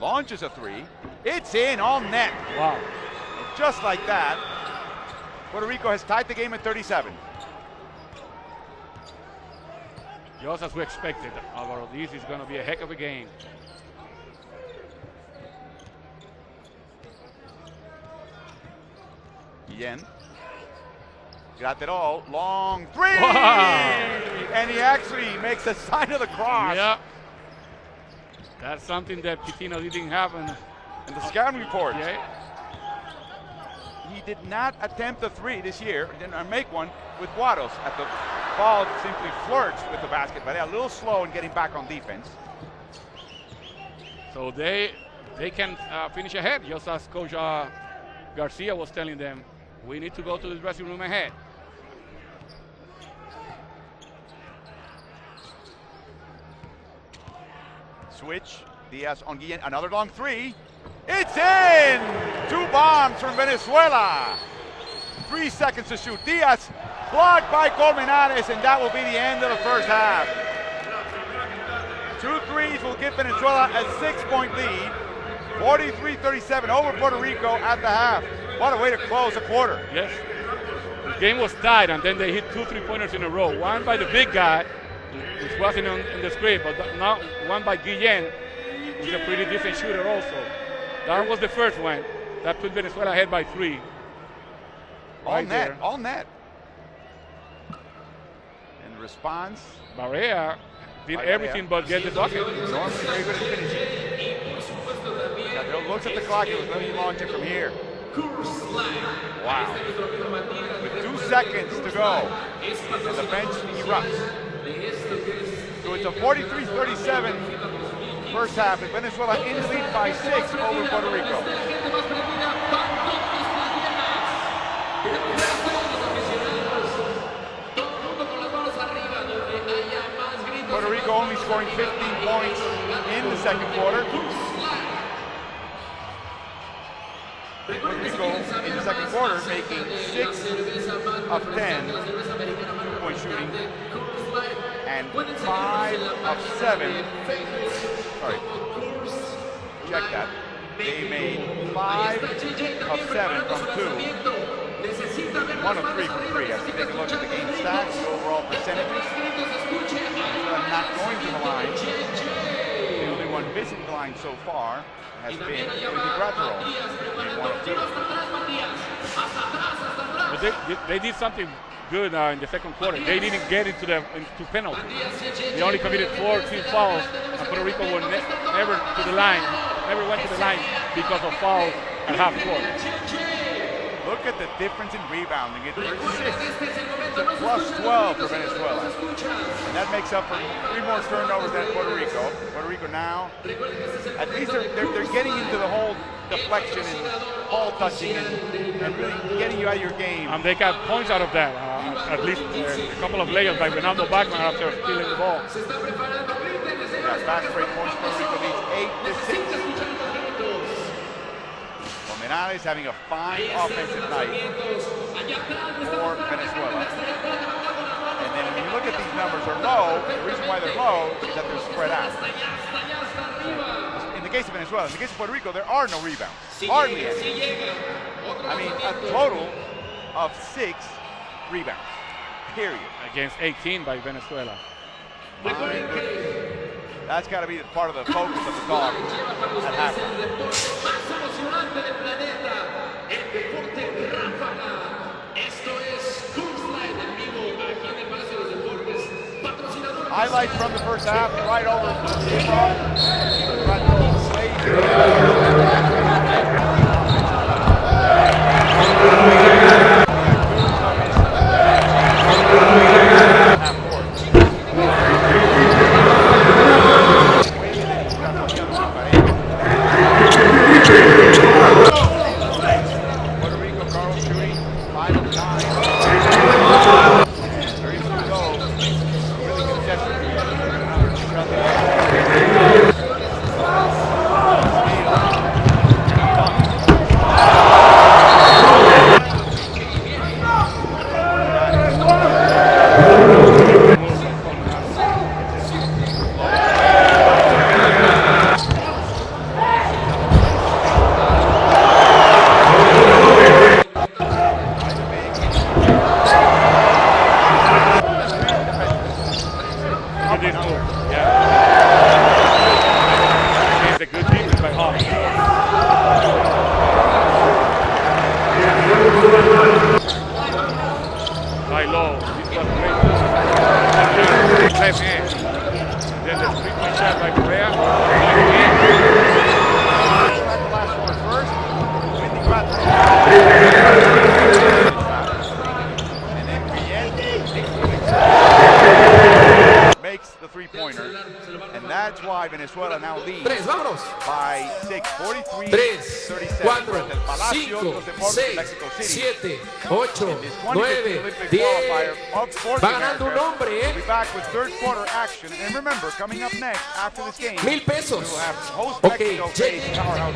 Launches a 3. It's in, all net. Wow. And just like that, Puerto Rico has tied the game at 37. Just as we expected, Alvaro. This is going to be a heck of a game. Guillén. Got it all. Long 3! Wow. And he actually makes a sign of the cross. Yeah. That's something that Pitino didn't have in the scouting report. Yeah. He did not attempt a 3 this year. Didn't make one with Guados. At the ball, simply flirts with the basket, but they're a little slow in getting back on defense. So they can finish ahead, just as Coach Garcia was telling them. We need to go to the dressing room ahead. Switch. Diaz on Guillén. Another long 3. It's in! 2 bombs from Venezuela. 3 seconds to shoot. Diaz blocked by Colmenares, and that will be the end of the first half. 2 threes will give Venezuela a 6-point lead. 43-37 over Puerto Rico at the half. What a way to close a quarter. Yes. The game was tied, and then they hit 2 3-pointers in a row. One by the big guy, which wasn't in the script, but not one by Guillén, who's a pretty decent shooter also. That was the first one. That put Venezuela ahead by 3. All net, all net. And the response? Barea did everything but get the bucket. Normally very good at finishing. Now, looks at the clock, it was let me launch it from here. Wow. With 2 seconds to go, and the bench erupts. So it's a 43-37 first half, and Venezuela in the lead by 6 over Puerto Rico. Puerto Rico only scoring 15 points in the second quarter. Puerto Rico in the second quarter making 6 of 10 two-point shooting and 5 of 7. Sorry, check that. They made 5 of 7 from 2. 1 of 3 from 3. As we take a look at the game stats, the overall percentages. Not going to the line. The only one visiting the line so far has been Gratero in 1 of 2. But they did something good in the second quarter. They didn't get into penalty. They only committed 4 team fouls, and Puerto Rico were never to the line, never went to the line because of fouls at half court. Look at the difference in rebounding. It persists. It's a plus 12 for Venezuela. And that makes up for 3 more turnovers than Puerto Rico. Puerto Rico now, at least they're getting into the whole deflection and ball touching and really getting you out of your game. And they got points out of that. At least a couple of layups by Ronaldo Bachman after stealing the ball. Yeah, fast break points. Puerto Rico leads 8-6. Menales having a fine offensive night for Venezuela. And then when you look at these numbers, they're low. The reason why they're low is that they're spread out. In the case of Venezuela, in the case of Puerto Rico, there are no rebounds. Hardly any. I mean, a total of 6 rebounds, period. Against 18 by Venezuela. That's got to be part of the focus of the Dogs at halftime. Highlights from the first half, right over Puerto Rico, Carlos shooting 5 of 9. Very few goals. Really good gesture. Makes the three-pointer, and that's why Venezuela now leads by 6, 43-37. 4, 5, 6, 7, 8, 9, 10. Va ganando un hombre, We'll be back with third quarter action, and remember, coming up next after this game, $1,000 pesos. we will have host Okay, Mexico face powerhouse.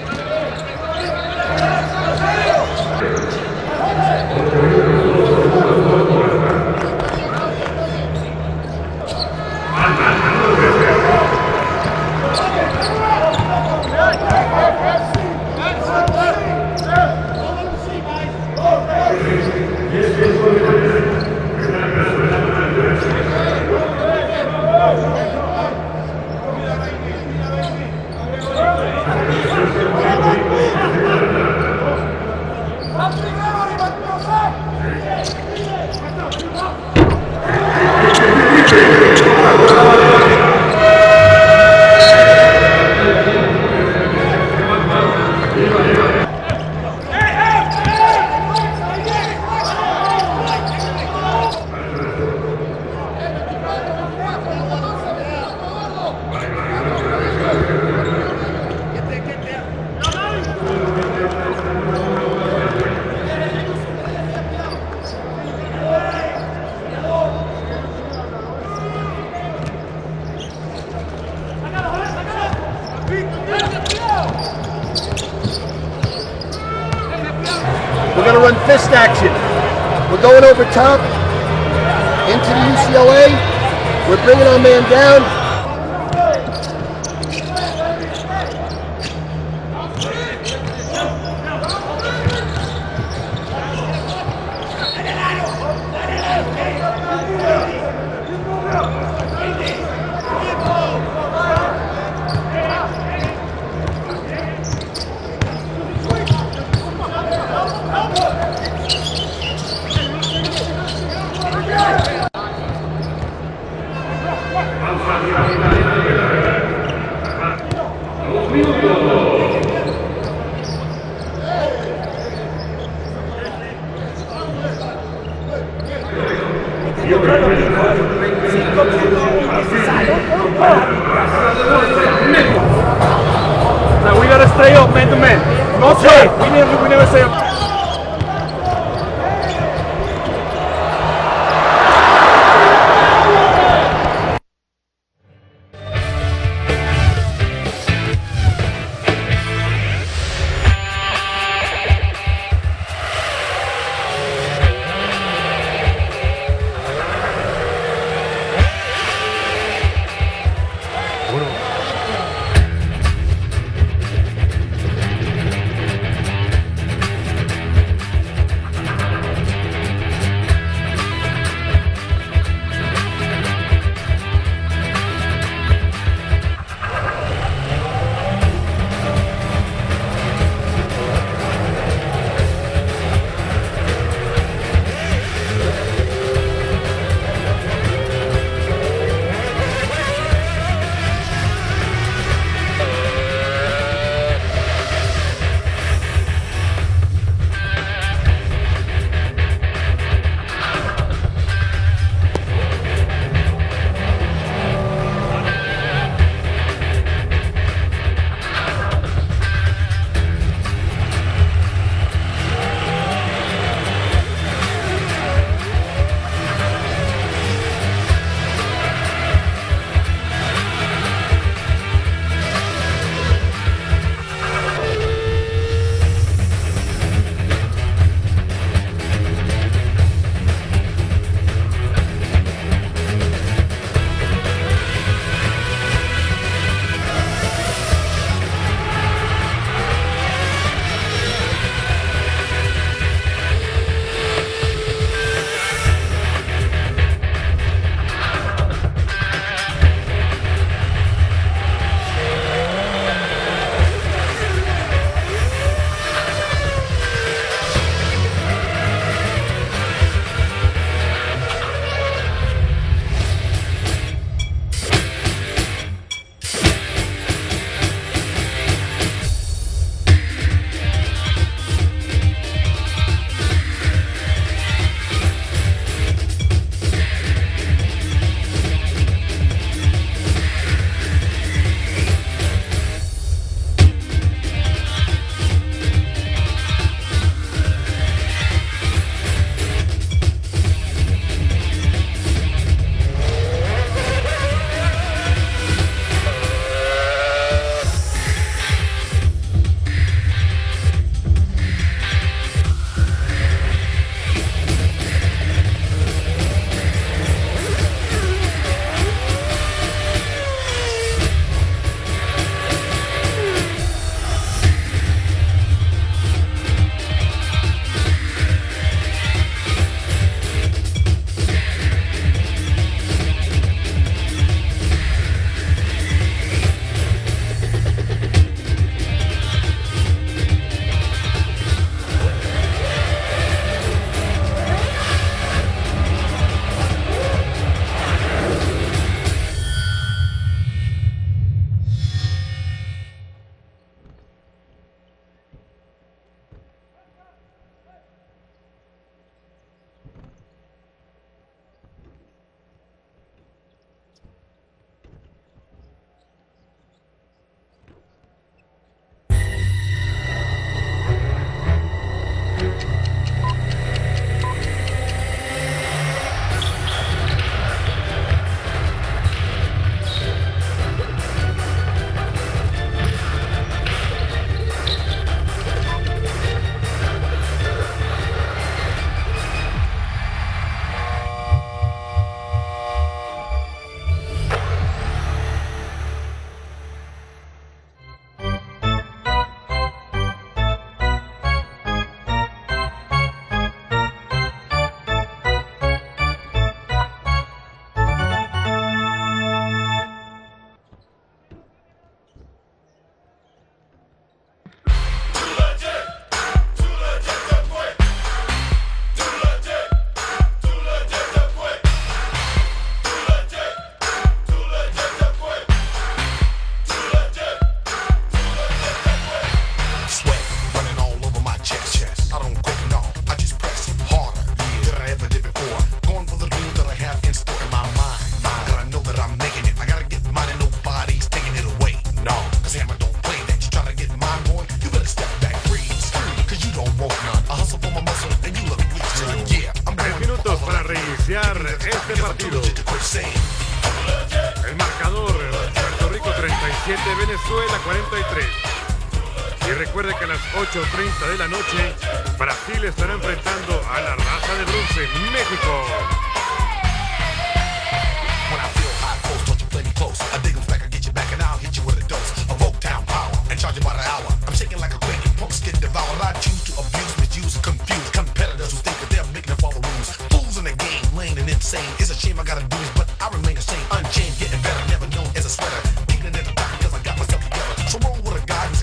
We're going to run fist action. We're going over top into the UCLA. We're bringing our man down. Now we gotta stay up man to man. Don't say. We never say. iniciar este partido. El marcador, Puerto Rico 37, Venezuela 43. Y recuerde que a las 8:30 de la noche, Brasil estará enfrentando a la raza de bronce, México.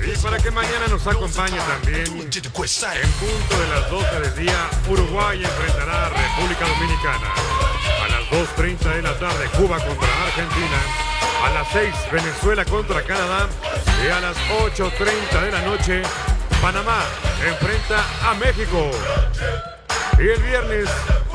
Y para que mañana nos acompañe también, en punto de las 12 del día, Uruguay enfrentará a República Dominicana. A las 2:30 de la tarde, Cuba contra Argentina. A las 6, Venezuela contra Canadá. Y a las 8:30 de la noche, Panamá enfrenta a México. Y el viernes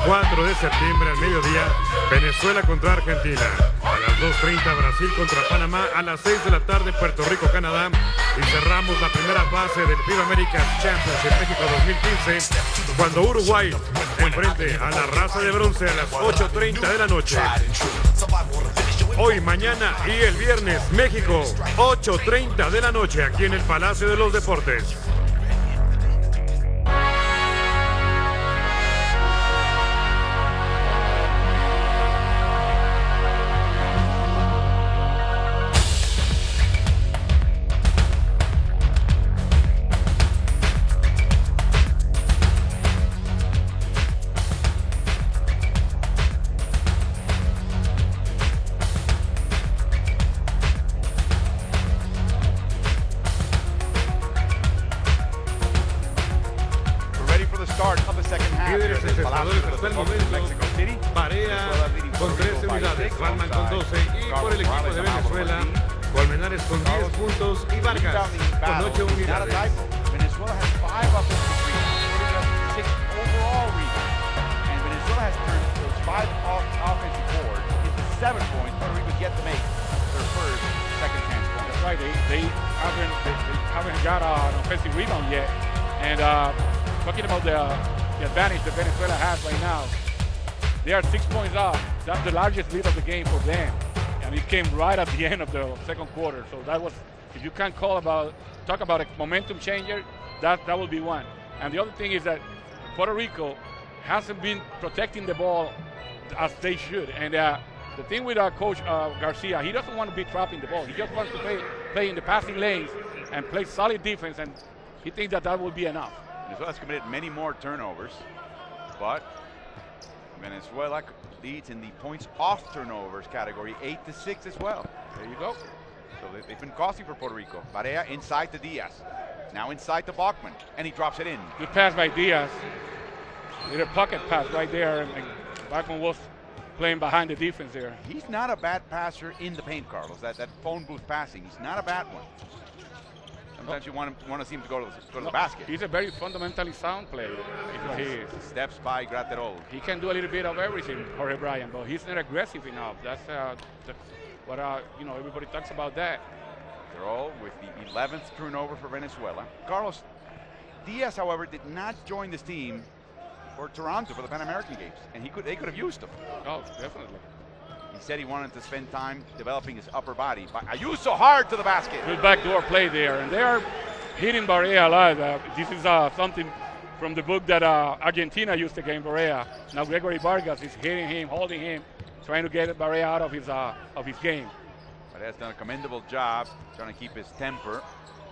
4 de septiembre al mediodía, Venezuela contra Argentina. A las 2:30 Brasil contra Panamá. A las 6 de la tarde Puerto Rico, Canadá. Y cerramos la primera fase del FIBA Americas Championship México 2015 cuando Uruguay enfrente a la raza de bronce a las 8:30 de la noche. Hoy, mañana y el viernes, México, 8:30 de la noche aquí en el Palacio de los Deportes. Líderes encestadores hasta el momento, Barea con 13 unidades, Palman con 12 y por el equipo de Venezuela, Colmenares con 10 puntos y Vargas con 8 unidades. Venezuela has 5 offensive rebounds, 6 overall rebounds, and Venezuela has turned those 5 offensive boards into 7 points. Puerto Rico's yet to make their first second chance point. That's right. They haven't got an offensive rebound yet, and talking about the advantage that Venezuela has right now, they are 6 points up. That's the largest lead of the game for them, and it came right at the end of the second quarter. So that was, if you can't talk about a momentum changer, that will be one. And the other thing is that Puerto Rico hasn't been protecting the ball as they should. And the thing with our coach Garcia, he doesn't want to be trapping the ball. He just wants to play in the passing lanes and play solid defense, and he thinks that will be enough. Venezuela's committed many more turnovers, but Venezuela leads in the points off turnovers category, 8-6 as well. There you go. So they've been costly for Puerto Rico. Barea inside to Diaz. Now inside to Bachman, and he drops it in. Good pass by Diaz. Little pocket pass right there, and Bachman was playing behind the defense there. He's not a bad passer in the paint, Carlos. That phone booth passing, he's not a bad one. Sometimes you want to see him to go to the basket. He's a very fundamentally sound player. Is what he is. Steps by Graterol. He can do a little bit of everything, Jorge Bryan, but he's not aggressive enough. That's what everybody talks about that. Graterol with the 11th turnover for Venezuela. Carlos, Diaz, however, did not join this team for Toronto for the Pan American Games, and they could have used him. Oh, definitely. He said he wanted to spend time developing his upper body. But I used so hard to the basket. Good backdoor play there, and they are hitting Barea a lot. This is something from the book that Argentina used against Barea. Now Gregory Vargas is hitting him, holding him, trying to get Barea out of his game. Barea's done a commendable job trying to keep his temper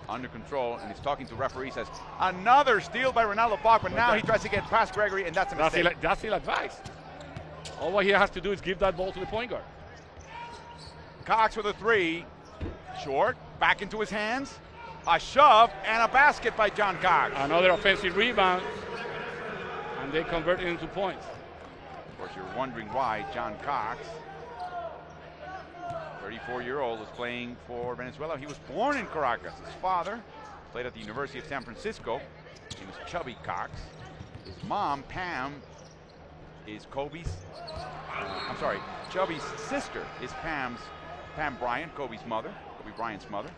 under control, and he's talking to referees. Says another steal by Ronaldo Bachman. Now he tries to get past Gregory, and that's a mistake. That's ill advice. All what he has to do is give that ball to the point guard. Cox with a 3. Short. Back into his hands. A shove and a basket by John Cox. Another offensive rebound. And they convert it into points. Of course, you're wondering why John Cox, 34-year-old, is playing for Venezuela. He was born in Caracas. His father played at the University of San Francisco. He was Chubby Cox. His mom, Pam, is Chubby's sister is Pam Bryant, Kobe Bryant's mother.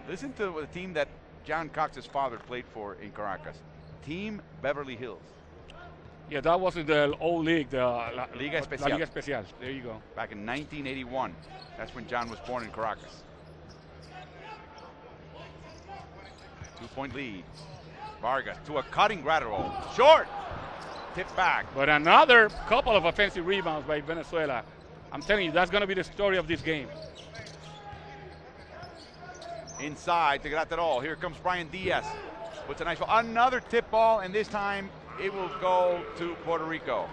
Listen to the team that John Cox's father played for in Caracas. Team Beverly Hills. Yeah, that was in the old league, the Liga Especial. La Liga Especial. There you go. Back in 1981. That's when John was born in Caracas. 2-point lead. Vargas to a cutting Gratterall. Short. Tip back. But another couple of offensive rebounds by Venezuela. I'm telling you, that's going to be the story of this game. Inside to Gratterall. Here comes Brian Diaz. Puts a nice ball. Another tip ball, and this time it will go to Puerto Rico.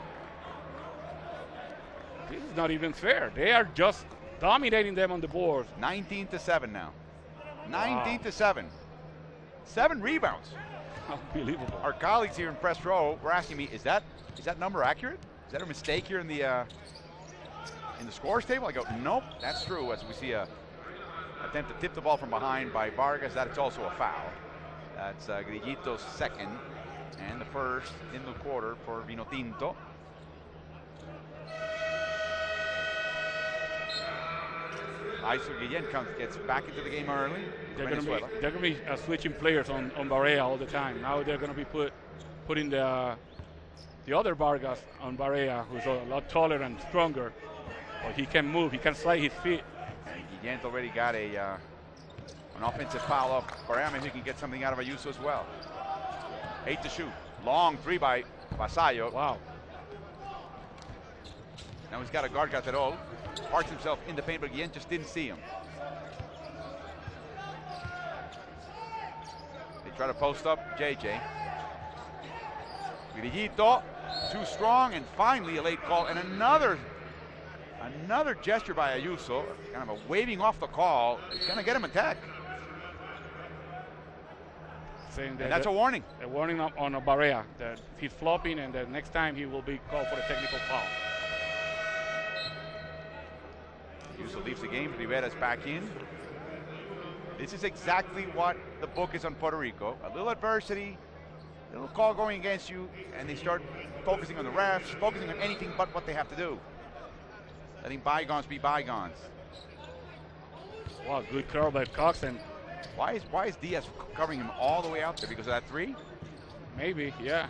This is not even fair. They are just dominating them on the boards. 19-7 now. 19-7. 7 rebounds. Unbelievable. Our colleagues here in press row were asking me, is that number accurate? Is that a mistake here in the scores table? I go, nope, that's true. As we see a attempt to tip the ball from behind by Vargas, that it's also a foul. That's Grillito's second and the first in the quarter for Vinotinto. Iso Guillen gets back into the game early. They're going to be switching players on Barea all the time. Now they're going to be putting the other Vargas on Barea, who's a lot taller and stronger. But he can move. He can slide his feet. And Guillen already got an offensive foul off Barea. Maybe he can get something out of Ayuso as well. 8 to shoot. Long three by Vasallo. Wow. Now he's got a guard Gratterall. Parks himself in the paint, but Guillen just didn't see him. They try to post up JJ. Grillito, too strong, and finally a late call, and another gesture by Ayuso, kind of a waving off the call. It's going to get him attacked. Saying and that's a warning. A warning on Barea that he's flopping, and the next time he will be called for a technical foul. Ayuso leaves the game. Rivera's back in. This is exactly what the book is on Puerto Rico. A little adversity, a little call going against you, and they start focusing on the refs, focusing on anything but what they have to do. Letting bygones be bygones. Wow, good curl by Cox. And why is Diaz covering him all the way out there? Because of that three? Maybe, yeah.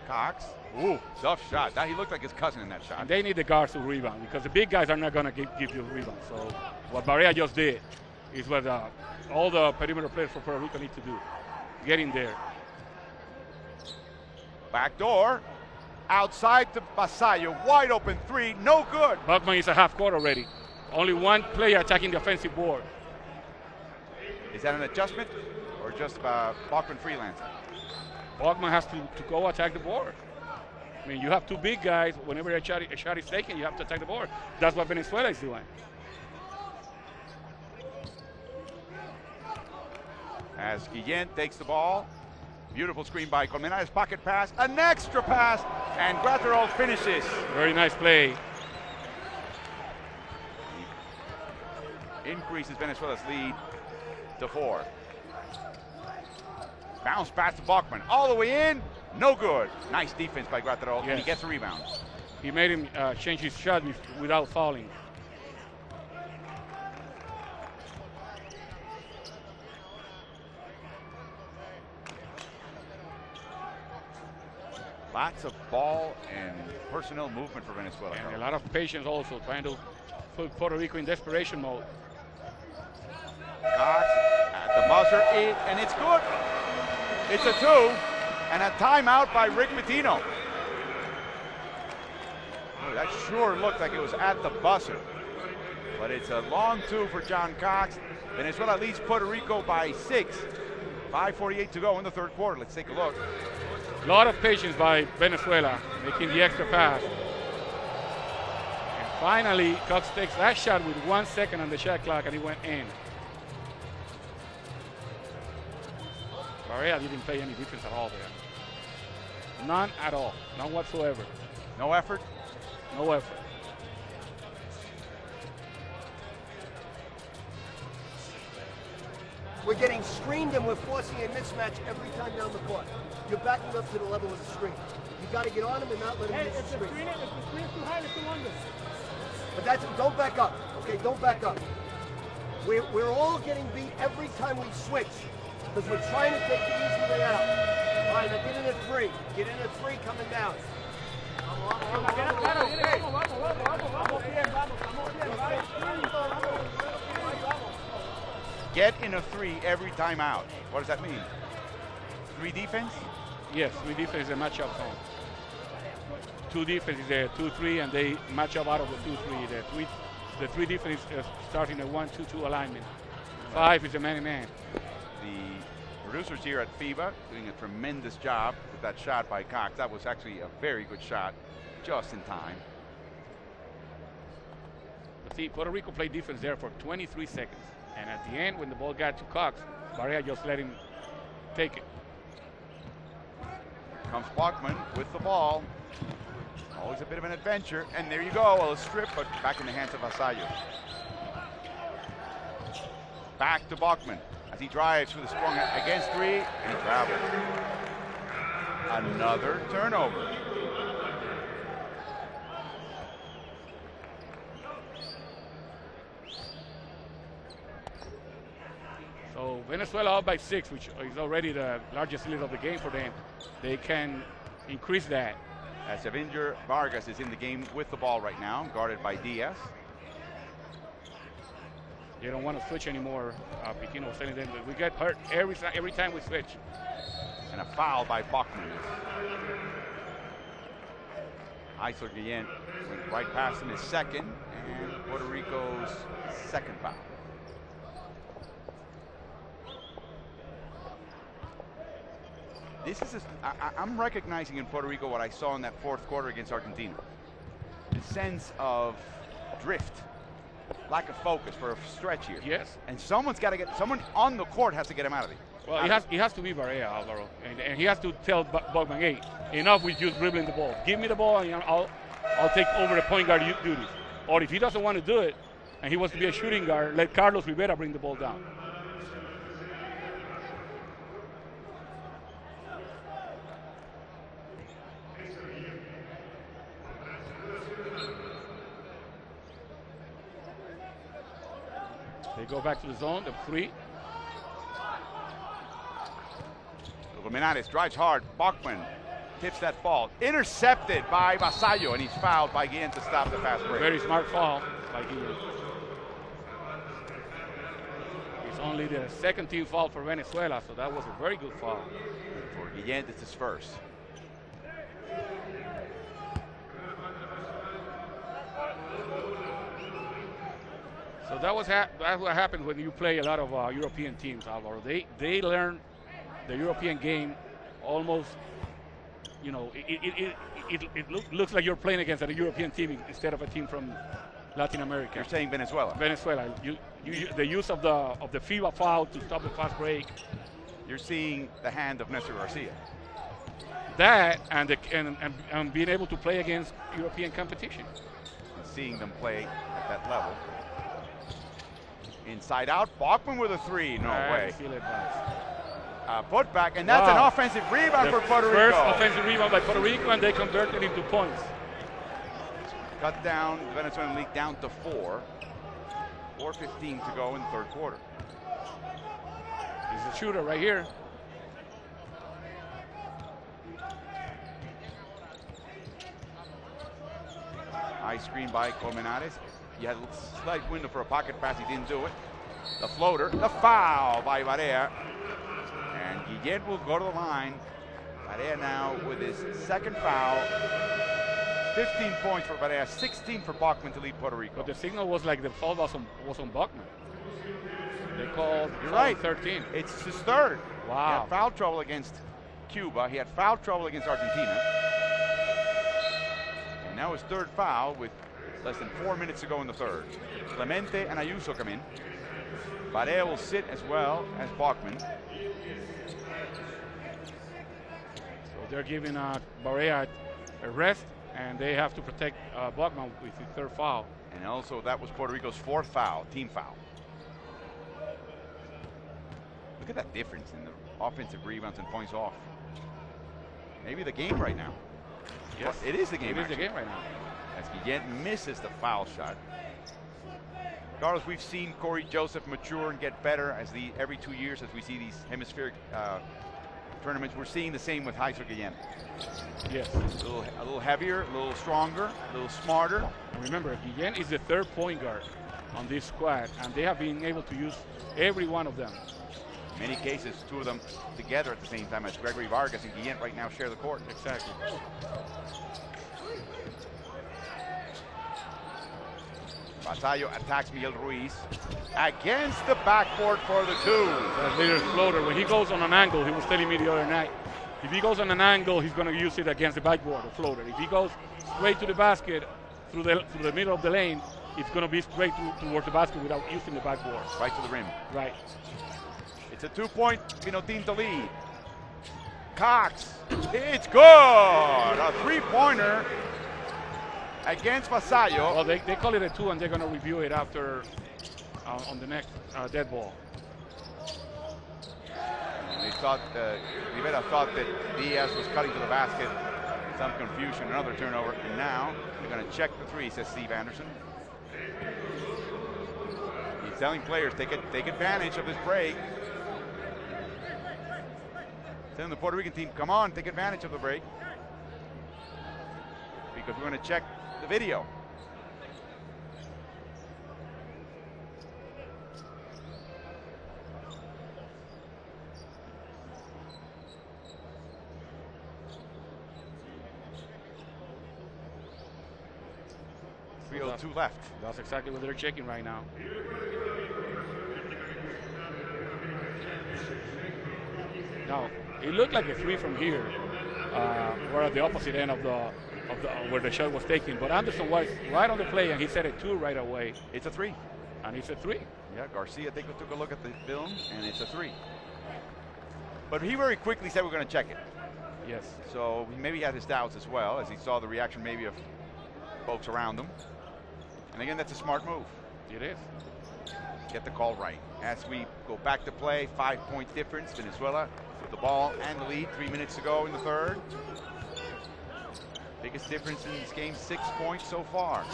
Cox. Ooh, tough shot. That he looked like his cousin in that shot. And they need the guards to rebound because the big guys are not going to give you a rebound. So what Barea just did is what all the perimeter players for Puerto Rico need to do. Get in there. Back door. Outside to Vasallo. Wide open three. No good. Buckman is a half court already. Only one player attacking the offensive board. Is that an adjustment or just Bachman freelancing? Bachman has to go attack the board. I mean, you have two big guys. Whenever a shot is taken, you have to attack the board. That's what Venezuela is doing. As Guillen takes the ball. Beautiful screen by Colmenares. Pocket pass. An extra pass. And Gratterall finishes. Very nice play. Increases Venezuela's lead to 4. Bounce pass to Bachman. All the way in. No good. Nice defense by Gratterall. Yes. And he gets a rebound. He made him change his shot without fouling. Lots of ball and personnel movement for Venezuela. And a lot of patience also, trying to put Puerto Rico in desperation mode. Cox at the buzzer, and it's good. It's a 2, and a timeout by Rick Pitino. Oh, that sure looked like it was at the buzzer. But it's a long 2 for John Cox. Venezuela leads Puerto Rico by 6. 5:48 to go in the third quarter. Let's take a look. A lot of patience by Venezuela, making the extra pass. And finally, Cox takes that shot with 1 second on the shot clock, and it went in. Barea didn't play any defense at all there. None at all. None whatsoever. No effort? No effort. We're getting screened and we're forcing a mismatch every time down the court. You're backing up to the level of the screen. You got to get on him and not let him use the screen. If the screen's too high, it's too under. But don't back up. Okay, don't back up. We're all getting beat every time we switch because we're trying to take the easy way out. All right, I did it at 3. three. Get in a three coming down. Get in a three every time out. What does that mean? Three defense? Yes, three defense is a matchup zone. Two defense is a 2-3, and they match up out of the 2-3. The three defense is starting a 1-2-2 alignment. 5 is a man-to-man. The producers here at FIBA doing a tremendous job with that shot by Cox. That was actually a very good shot, just in time. But see, Puerto Rico played defense there for 23 seconds. And at the end, when the ball got to Cox, Barea just let him take it. Comes Bachman with the ball. Always a bit of an adventure. And there you go, a strip, but back in the hands of Vasallo. Back to Bachman as he drives with a strong against three, and he travels. Another turnover. So Venezuela up by 6, which is already the largest lead of the game for them. They can increase that. As Xavier Vargas is in the game with the ball right now, guarded by Diaz. They don't want to switch anymore. Pitino was telling them that we get hurt every time we switch. And a foul by Bachman. Isler Guillen went right past him, his second, and Puerto Rico's second foul. This is I'm recognizing in Puerto Rico what I saw in that fourth quarter against Argentina. The sense of drift, lack of focus for a stretch here. Yes. And someone on the court has to get him out of it. Well, he has to be Barea, Alvaro, and he has to tell Bachman, hey, enough with you dribbling the ball. Give me the ball, and I'll take over the point guard duties. Or if he doesn't want to do it, and he wants to be a shooting guard, let Carlos Rivera bring the ball down. They go back to the zone, the 3. Menares drives hard. Bachman tips that ball. Intercepted by Vasallo, and he's fouled by Guillen to stop the fast break. Very smart foul by Guillen. It's only the second team foul for Venezuela, so that was a very good foul. For Guillen, it's his first. So that's what happens when you play a lot of European teams, Alvaro. They learn the European game almost, it looks like you're playing against a European team instead of a team from Latin America. You're saying Venezuela. Venezuela. The use of the FIBA foul to stop the fast break. You're seeing the hand of Nestor Garcia. That and being able to play against European competition. And seeing them play at that level. Inside out, Bachman with a 3. No way. Put back, and that's an offensive rebound for Puerto Rico. First offensive rebound by Puerto Rico, and they convert it into points. Cut down the Venezuelan lead down to 4. 4:15 to go in the third quarter. He's a shooter right here. High screen by Colmenares. He had a slight window for a pocket pass. He didn't do it. The floater, the foul by Barea. And Guillen will go to the line. Barea now with his second foul. 15 points for Barea, 16 for Bachman to lead Puerto Rico. But the signal was like the foul was on Bachman. They called. You're right. 13. It's his third. Wow. He had foul trouble against Cuba. He had foul trouble against Argentina. And now his third foul with less than 4 minutes to go in the third. Clemente and Ayuso come in. Barea will sit as well as Bachman. So they're giving Barea a rest, and they have to protect Bachman with the third foul. And also that was Puerto Rico's fourth foul, team foul. Look at that difference in the offensive rebounds and points off. Maybe the game right now. Yes, it is the game. It is the game right now. As Guillen misses the foul shot. Carlos, we've seen Corey Joseph mature and get better as every 2 years as we see these hemispheric tournaments. We're seeing the same with Heiser Guillen. Yes. A little heavier, a little stronger, a little smarter. Remember, Guillen is the third point guard on this squad, and they have been able to use every one of them. In many cases, two of them together at the same time, as Gregory Vargas and Guillen right now share the court. Exactly. Vasallo attacks Miguel Ruiz against the backboard for the two. That leader's floater, when he goes on an angle, he was telling me the other night, if he goes on an angle, he's going to use it against the backboard, the floater. If he goes straight to the basket through the middle of the lane, it's going to be straight towards the basket without using the backboard. Right to the rim. Right. It's a 2-point Vinotinto lead. Cox, it's good! A three-pointer against Vasallo. Well, they call it a 2, and they're going to review it after on the next dead ball. They thought, Rivera thought that Diaz was cutting to the basket. Some confusion, another turnover. And now they're going to check the three, says Steve Anderson. He's telling players, take advantage of this break. Telling the Puerto Rican team, come on, take advantage of the break. Because we're going to check the video. .302 left. That's exactly what they're checking right now. Now, it looked like a 3 from here. We're at the opposite end of where the shot was taken, but Anderson was right on the play, and he said a 2 right away. It's a 3. And it's a 3. Yeah, Garcia took a look at the film, and it's a 3. But he very quickly said we're going to check it. Yes. So he maybe had his doubts as well, as he saw the reaction maybe of folks around him. And again, that's a smart move. It is. Get the call right. As we go back to play, 5-point difference. Venezuela with the ball and the lead 3 minutes to go in the third. Biggest difference in this game, 6 points so far.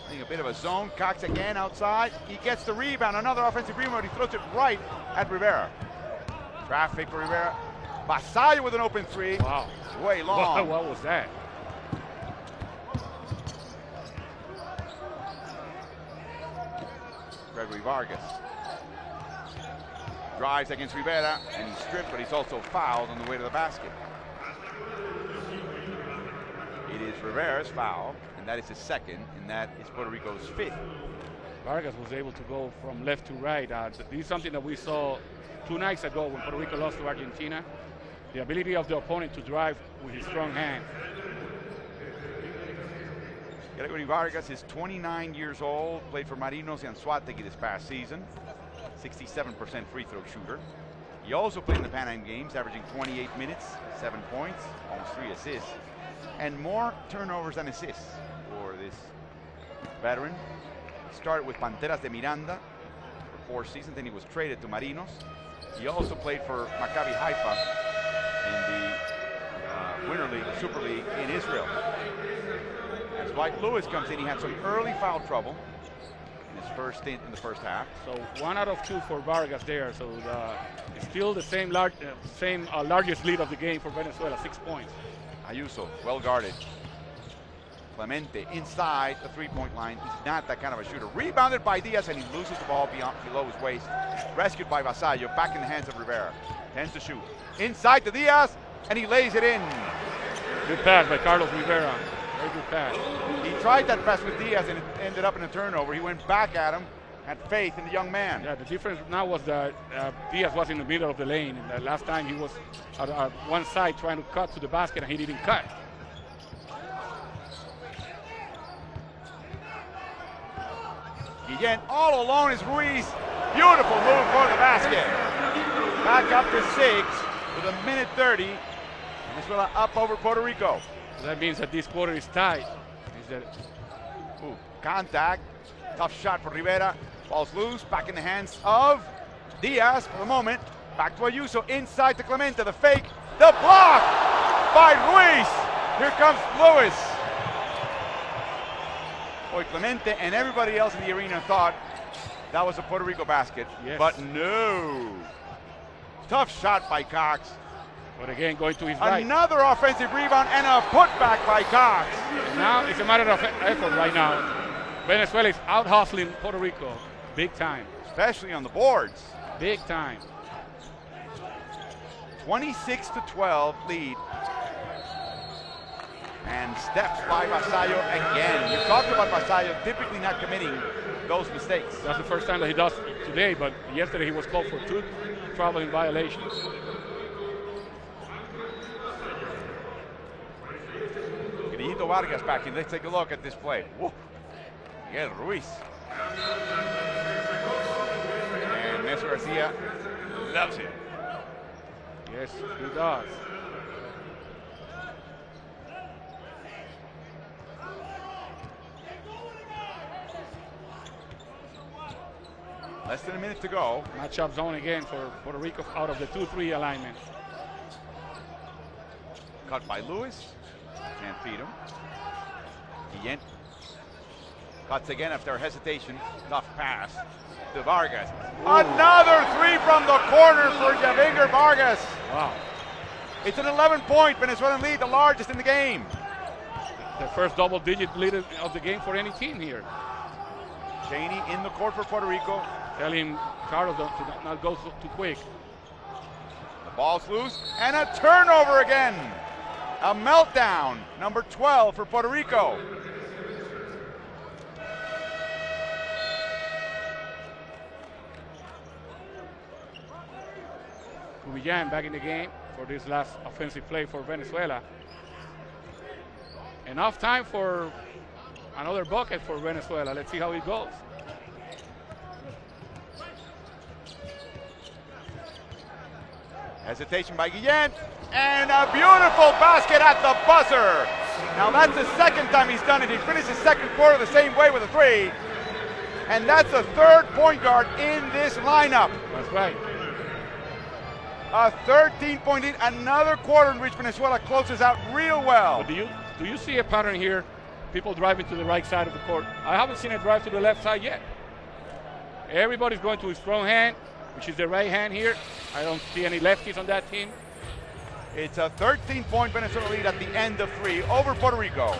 I think a bit of a zone. Cox again outside. He gets the rebound. Another offensive rebound. He throws it right at Rivera. Traffic for Rivera. Vasallo with an open 3. Wow. Way long. What was that? Gregory Vargas drives against Rivera, and he's stripped, but he's also fouled on the way to the basket. It is Rivera's foul, and that is his second, and that is Puerto Rico's 5th. Vargas was able to go from left to right. This is something that we saw 2 nights ago when Puerto Rico lost to Argentina. The ability of the opponent to drive with his strong hand. Gregory Vargas is 29 years old, played for Marinos and Anzoátegui this past season. 67% free throw shooter. He also played in the Pan Am Games, averaging 28 minutes, 7 points, almost 3 assists, and more turnovers than assists for this veteran. Started with Panteras de Miranda for 4 seasons, then he was traded to Marinos. He also played for Maccabi Haifa in the Winter League, the Super League in Israel. As Dwight Lewis comes in, he had some early foul trouble in his first stint in the first half. So 1 out of 2 for Vargas there. So it's still the same largest lead of the game for Venezuela, 6 points. Ayuso, well guarded. Clemente inside the 3-point line. He's not that kind of a shooter. Rebounded by Diaz, and he loses the ball below his waist. Rescued by Vasallo, back in the hands of Rivera. Tends to shoot. Inside to Diaz, and he lays it in. Good pass by Carlos Rivera. Very good pass. He tried that pass with Diaz, and it ended up in a turnover. He went back at him, had faith in the young man. Yeah, the difference now was that Diaz was in the middle of the lane. And the last time he was at one side trying to cut to the basket, and he didn't cut. Guillen all alone is Ruiz. Beautiful move for the basket. Back up to 6 with 1:30. Venezuela up over Puerto Rico. So that means that this quarter is tied. Contact. Tough shot for Rivera. Ball's loose. Back in the hands of Diaz for the moment. Back to Ayuso. Inside to Clemente. The fake. The block by Ruiz. Here comes Lewis. Boy, Clemente and everybody else in the arena thought that was a Puerto Rico basket. Yes. But no. Tough shot by Cox. But again, going to his right. Another offensive rebound and a putback by Cox. Now it's a matter of effort right now. Venezuela is out hustling Puerto Rico big time. Especially on the boards. Big time. 26-12 lead. And steps by Vasallo again. You talked about Vasallo typically not committing those mistakes. That's the first time that he does today, but yesterday he was called for 2 traveling violations. Guillito Vargas back in. Let's take a look at this play. Whoa. Miguel Ruiz. And Nestor Garcia loves it. Yes, he does. Less than a minute to go. Matchup zone again for Puerto Rico out of the 2-3 alignment. Cut by Lewis. Can't feed him. Guillén cuts again after hesitation. Tough pass to Vargas. Ooh. Another 3 from the corner for Javier Vargas. Wow. It's an 11-point Venezuelan lead, the largest in the game. The first double-digit lead of the game for any team here. Cheney in the court for Puerto Rico. Tell him, Carlos, to not go too quick. The ball's loose, and a turnover again. A meltdown, number 12 for Puerto Rico. Guillén back in the game for this last offensive play for Venezuela. Enough time for another bucket for Venezuela. Let's see how it goes. Hesitation by Guillén, and a beautiful basket at the buzzer. Now that's the second time he's done it. He finished the second quarter the same way with a 3. And that's the 3rd point guard in this lineup. That's right. A 13-point lead, another quarter in which Venezuela closes out real well. But do you see a pattern here? People driving to the right side of the court. I haven't seen a drive to the left side yet. Everybody's going to his strong hand, which is the right hand here. I don't see any lefties on that team. It's a 13-point Venezuela lead at the end of 3 over Puerto Rico.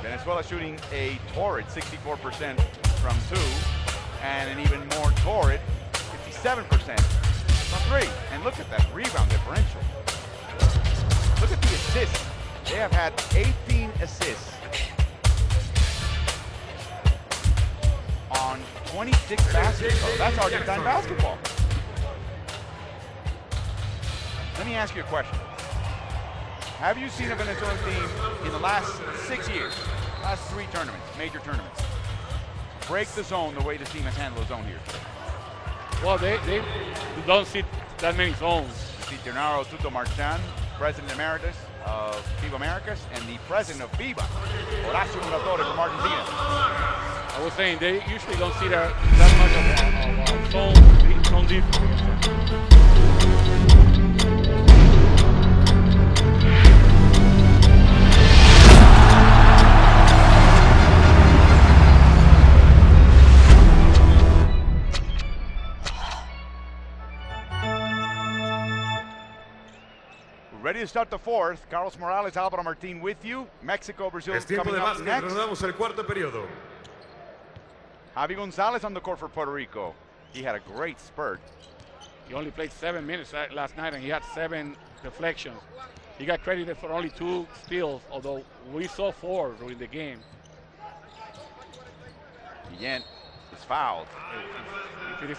Venezuela shooting a torrid 64% from 2, and an even more torrid 57% from 3. And look at that rebound differential. Look at the assists. They have had 18 assists on 26 baskets. That's Argentine basketball. Let me ask you a question. Have you seen a Venezuelan team in the last 6 years, last 3 tournaments, major tournaments, break the zone the way this team has handled the zone here? Well, they don't see that many zones. You see Gennaro Tuto Marchand, President Emeritus of FIBA Americas, and the President of FIBA, Horacio Muratore from Argentina. I was saying they usually don't see that much of zone defense. Ready to start the 4th. Carlos Morales, Alvaro Martin with you. Mexico, Brazil Es tiempo coming de up básquet. next. Rodamos el cuarto periodo. Javi Gonzalez on the court for Puerto Rico. He had a great spurt. He only played 7 minutes last night, and he had 7 deflections. He got credited for only 2 steals, although we saw 4 during the game. Guillén is fouled. If it is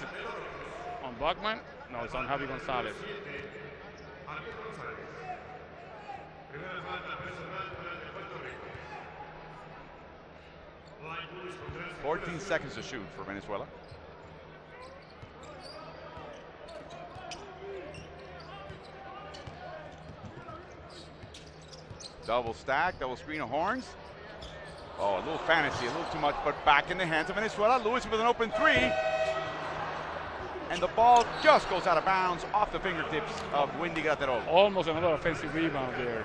on Buckman, no, it's on Javi Gonzalez. 14 seconds to shoot for Venezuela. Double stack, double screen of horns. Oh, a little fantasy, a little too much, but back in the hands of Venezuela. Lewis with an open three. And the ball just goes out of bounds off the fingertips of Windy Graterol. Almost another offensive rebound there.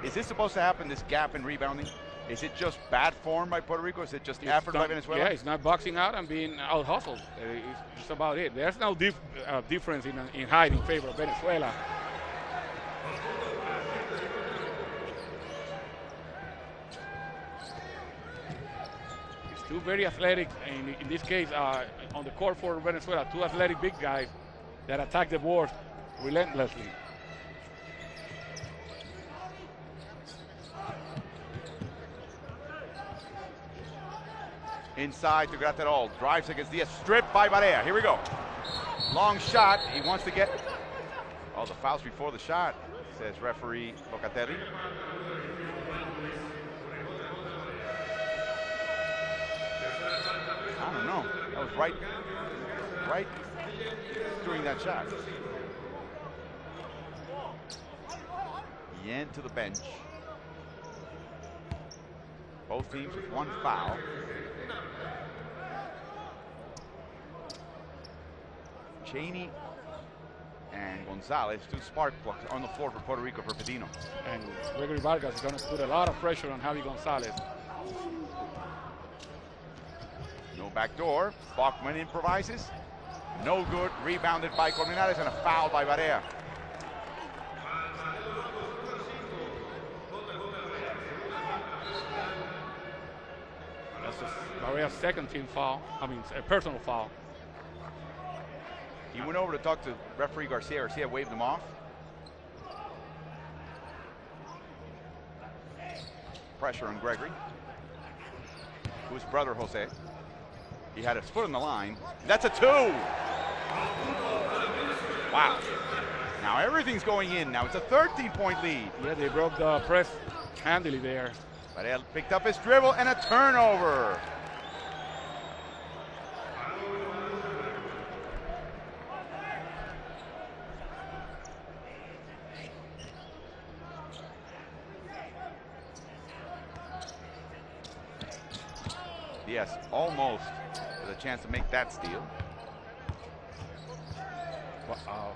Is this supposed to happen, this gap in rebounding? Is it just bad form by Puerto Rico? Is it just effort by Venezuela? Yeah, it's not boxing out and being out-hustled. It's about it. There's no difference in height in favor of Venezuela. It's two very athletic, and in this case, on the court for Venezuela, two athletic big guys that attack the board relentlessly. Inside to Graterol, drives against Diaz, stripped by Barea. Here we go. Long shot, he wants to get, oh, the foul's before the shot, says referee Locatelli. I don't know, that was right during that shot. Yen to the bench. Both teams with one foul. Cheney and Gonzalez, two spark plugs on the floor for Puerto Rico for Pedino. And Gregory Vargas is going to put a lot of pressure on Javi Gonzalez. No backdoor. Bachman improvises. No good. Rebounded by Colmenares and a foul by Barea. That's Barea's second team foul. I mean, a personal foul. He went over to talk to referee Garcia. Garcia waved him off. Pressure on Gregory, to his brother Jose. He had his foot on the line. That's a two. Wow. Now everything's going in. Now it's a 13-point lead. Yeah, they broke the press handily there. Barea picked up his dribble and a turnover. Yes, almost with a chance to make that steal. Wow.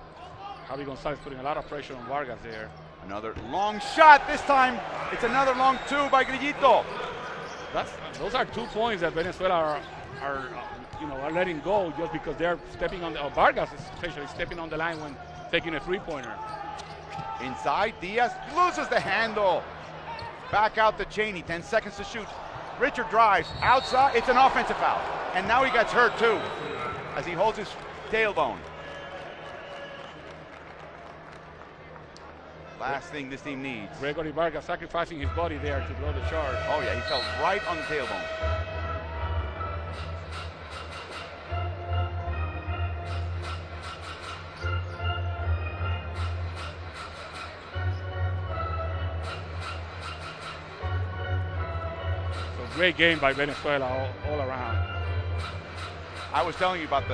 Javi Gonzalez putting a lot of pressure on Vargas there. Another long shot. This time it's another long two by Grillito. Those are 2 points that Venezuela are letting go just because they're stepping on Vargas is especially stepping on the line when taking a three-pointer. Inside, Diaz loses the handle. Back out to Cheney. 10 seconds to shoot. Richard drives outside. It's an offensive foul. And now he gets hurt too as he holds his tailbone. Last thing this team needs. Gregory Vargas sacrificing his body there to blow the charge. Oh yeah, he fell right on the tailbone. Great game by Venezuela all around. I was telling you about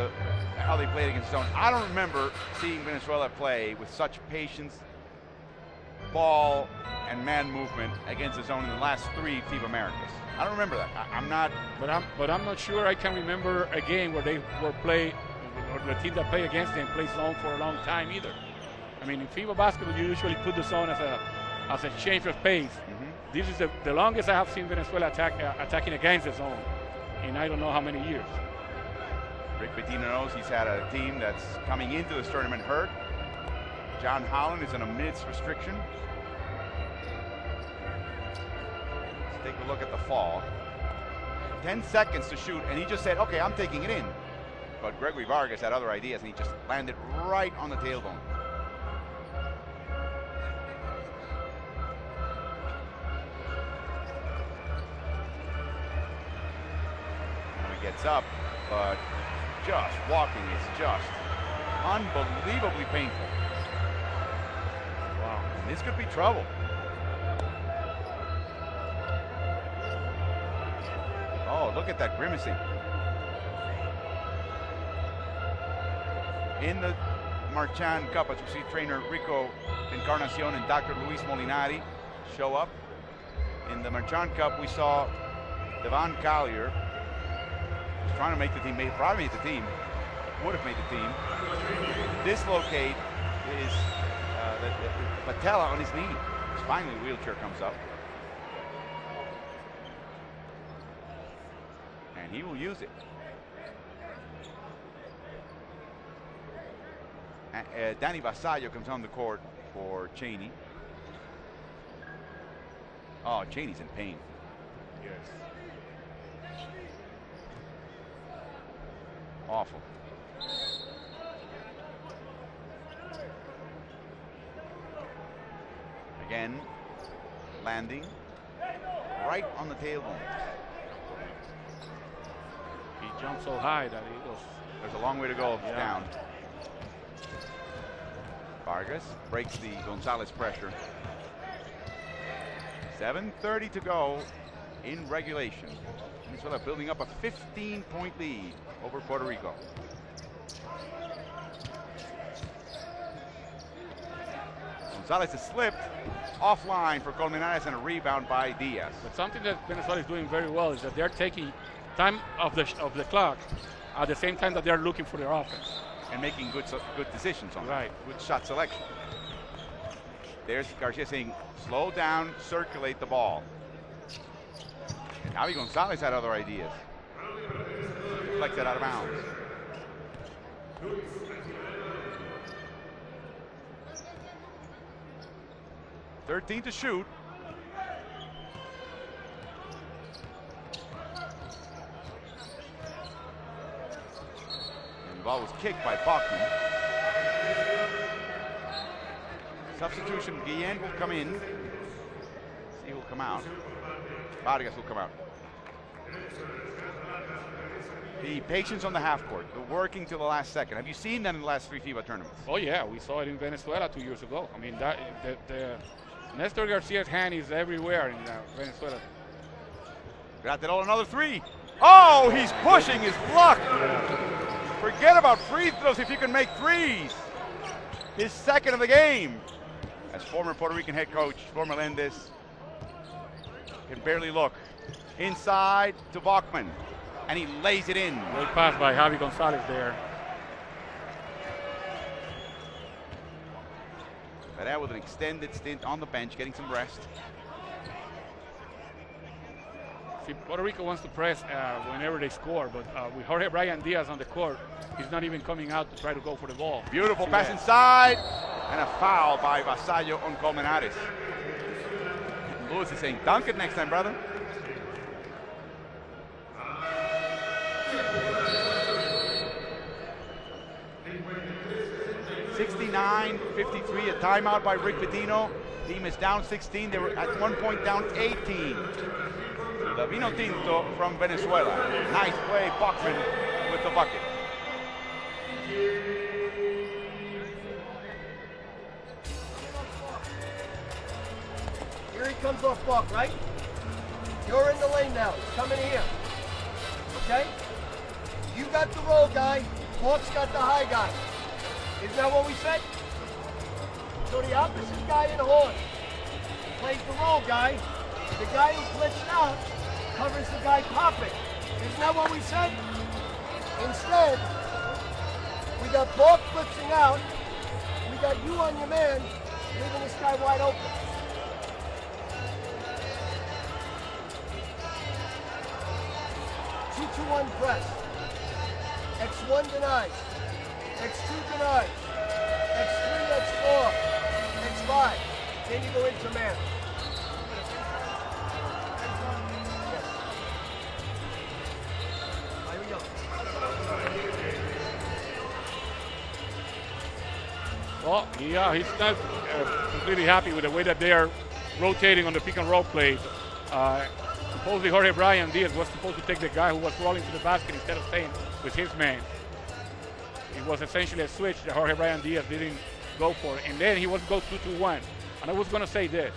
how they played against zone. I don't remember seeing Venezuela play with such patience, ball, and man movement against the zone in the last 3 FIBA Americas. I don't remember that. I'm not. But I'm not sure I can remember a game where they were play, or the team that played against them played zone for a long time either. I mean, in FIBA basketball, you usually put the zone as a change of pace. Mm-hmm. This is the longest I have seen Venezuela attacking against the zone in I don't know how many years. Rick Pitino knows he's had a team that's coming into this tournament hurt. John Holland is in a minutes restriction. Let's take a look at the fall. 10 seconds to shoot, and he just said, okay, I'm taking it in. But Gregory Vargas had other ideas, and he just landed right on the tailbone. Gets up, but just walking is just unbelievably painful. Wow, and this could be trouble. Oh, look at that grimacing. In the Marchand Cup as we see trainer Rico Encarnacion and Dr. Luis Molinari show up. In the Marchand Cup, we saw Devon Collier was trying to make the team, probably made the team, would have made the team. Dislocate his the patella on his knee. Finally, the wheelchair comes up. And he will use it. Danny Vasallo comes on the court for Cheney. Oh, Cheney's in pain. Yes. Awful. Again, landing right on the tailbone. He jumped so high that he was. There's a long way to go down. Vargas breaks the Gonzalez pressure. 7:30 to go in regulation. Venezuela building up a 15-point lead over Puerto Rico. Gonzalez has slipped offline for Colmenares and a rebound by Diaz. But something that Venezuela is doing very well is that they're taking time of the clock at the same time that they're looking for their offense. And making good decisions on right. That. Good shot selection. There's Garcia saying, slow down, circulate the ball. And Javi Gonzalez had other ideas. Deflects that out of bounds. $13 to shoot. And the ball was kicked by Bachman. Substitution, Guillen will come in. He will come out. Vargas will come out. The patience on the half court, the working to the last second. Have you seen that in the last 3 FIBA tournaments? Oh yeah, we saw it in Venezuela 2 years ago. I mean, the Nestor Garcia's hand is everywhere in Venezuela. Graterol, another 3. Oh, he's pushing his luck. Forget about free throws if you can make 3s. His second of the game. As former Puerto Rican head coach, Flor Melendez can barely look. Inside to Bachman, and he lays it in. Great pass by Javi Gonzalez there. That with an extended stint on the bench, getting some rest. See, Puerto Rico wants to press whenever they score, but with Jorge Brian Diaz on the court, he's not even coming out to try to go for the ball. Beautiful pass inside, and a foul by Vasallo on Colmenares. Lewis is saying, dunk it next time, brother. $69-53, a timeout by Rick Pitino. Team is down 16. They were at one point down 18. The Vino Tinto from Venezuela. Nice play, Bachman with the bucket. Here he comes off block, right? You're in the lane now. Come in here. Okay? You got the roll guy. Hawk's got the high guy. Isn't that what we said? So the opposite guy in the horn plays the roll guy. The guy who blitzed out covers the guy popping. Isn't that what we said? Instead, we got Bork blitzing out. We got you on your man, leaving this guy wide open. Two-to-one press. X1 denies. X2 denies. X3, X4, X5. Then you go into man. Yes. Here we go. Well, yeah, he's not completely happy with the way that they're rotating on the pick and roll plays. Supposedly Jorge Brian Diaz was supposed to take the guy who was rolling to the basket instead of staying with his man. It was essentially a switch that Jorge Brian Diaz didn't go for. And then he was go 2-2-1. And I was going to say this.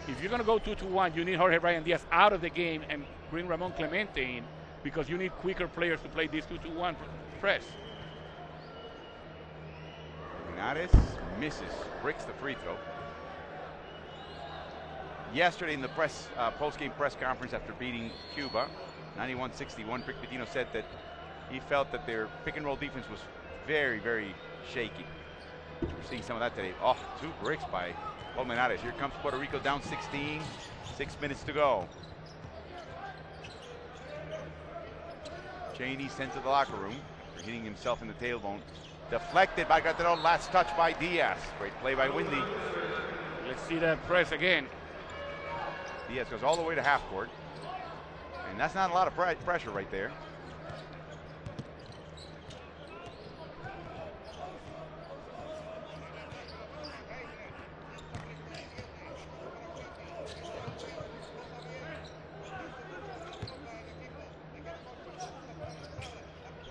If you're going to go 2-2-1, you need Jorge Brian Diaz out of the game and bring Ramon Clemente in because you need quicker players to play this 2-2-1 press. Colmenares misses, bricks the free throw. Yesterday in the post-game press conference after beating Cuba, 91-61, Rick Pitino said that he felt that their pick-and-roll defense was very, very shaky. We're seeing some of that today. Oh, 2 bricks by Colmenares. Here comes Puerto Rico down 16, 6 minutes to go. Cheney sent to the locker room for hitting himself in the tailbone. Deflected by Calderon, last touch by Diaz. Great play by Windy. Let's see that press again. Diaz goes all the way to half court. And that's not a lot of pressure right there.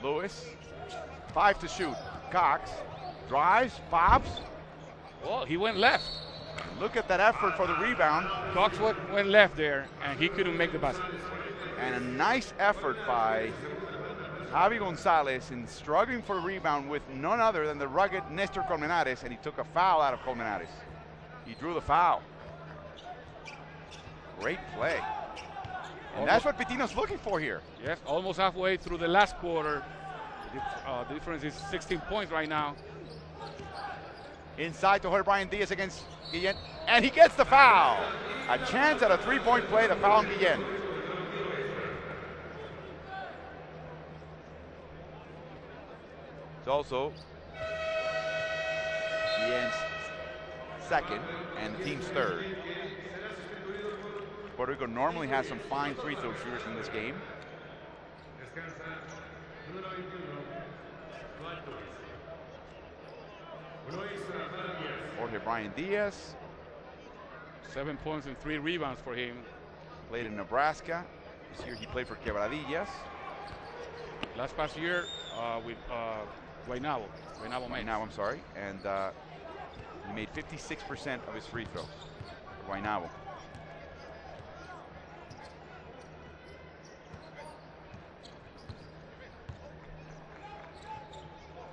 Lewis, 5 to shoot. Cox drives, pops. Well, he went left. Look at that effort for the rebound. Cox went left there, and he couldn't make the basket. And a nice effort by Javi Gonzalez in struggling for a rebound with none other than the rugged Nestor Colmenares, and he took a foul out of Colmenares. He drew the foul. Great play. And that's what Pitino's looking for here. Yes, almost halfway through the last quarter. The difference is 16 points right now. Inside to Jorge Brian Diaz against Guillen, and he gets the foul. A chance at a 3-point play to foul Guillen. It's also Guillen's second and the team's third. Puerto Rico normally has some fine free throw shooters in this game. Jorge Brian Diaz. 7 points and 3 rebounds for him. Played in Nebraska. This year he played for Quebradillas. Last past year with Guaynabo. I'm sorry. And he made 56% of his free throws for Guaynabo.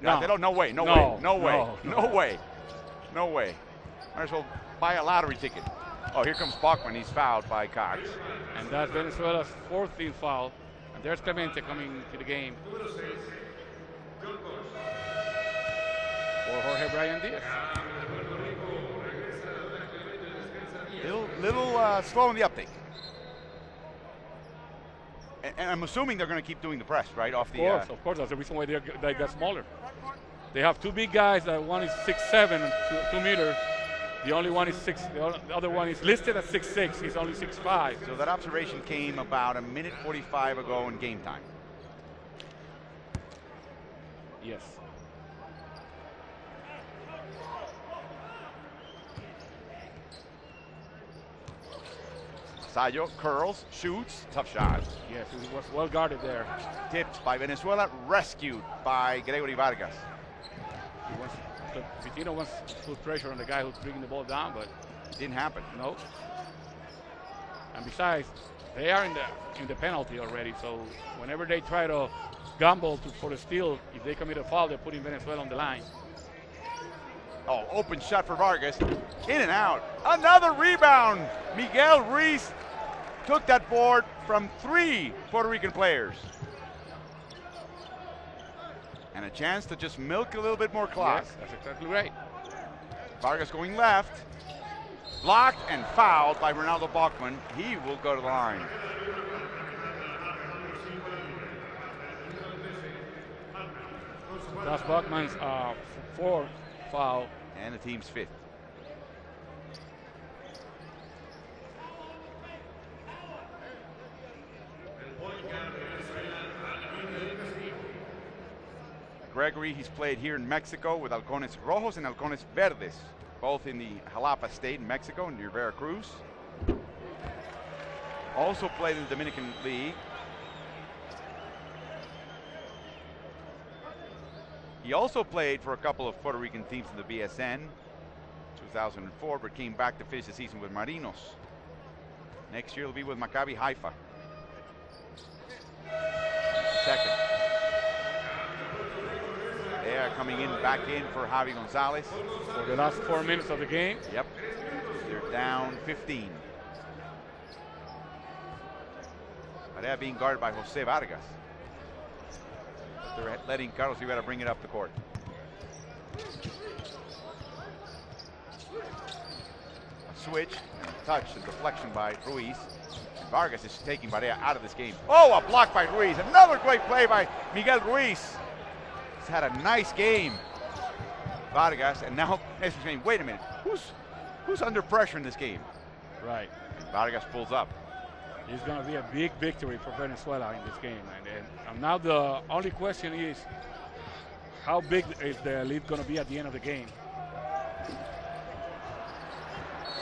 No way. Might as well buy a lottery ticket. Oh, here comes Bachman. He's fouled by Cox. And that's Venezuela's 4th team foul. And there's Clemente coming to the game for Jorge Brian Diaz. Little slow in the uptake. And I'm assuming they're going to keep doing the press, right? Of course. That's the reason why they got smaller. They have 2 big guys. One is 6'7" and 2 meters. The only one is 6. The other one is listed at 6'6". He's only 6'5". So that observation came about a minute 45 ago in game time. Yes. Sayo curls, shoots, tough shot. Yes, he was well guarded there. Tipped by Venezuela, rescued by Gregory Vargas. Pitino wants to put pressure on the guy who's bringing the ball down, but didn't happen. No. And besides, they are in the penalty already. So whenever they try to gamble for the steal, if they commit a foul, they're putting Venezuela on the line. Oh, open shot for Vargas. In and out. Another rebound. Miguel Ruiz took that board from 3 Puerto Rican players. And a chance to just milk a little bit more clock. Yes, that's exactly right. Vargas going left. Blocked and fouled by Ronaldo Bachman. He will go to the line. That's Bachman's 4th foul. And the team's 5th. Gregory, he's played here in Mexico with Halcones Rojos and Halcones Verdes, both in the Jalapa state in Mexico near Veracruz. Also played in the Dominican League. He also played for a couple of Puerto Rican teams in the BSN, 2004, but came back to finish the season with Marinos. Next year he'll be with Maccabi Haifa. Second. Barea coming in, back in for Javi Gonzalez. For the last 4 minutes of the game. Yep. They're down 15. Barea being guarded by Jose Vargas. They're letting Carlos Rivera bring it up the court. A switch, and a touch, and deflection by Ruiz. Vargas is taking Barea out of this game. Oh, a block by Ruiz. Another great play by Miguel Ruiz. He's had a nice game, Vargas, and now he's saying, wait a minute, who's under pressure in this game? Right. And Vargas pulls up. It's going to be a big victory for Venezuela in this game. And now the only question is, how big is the lead going to be at the end of the game?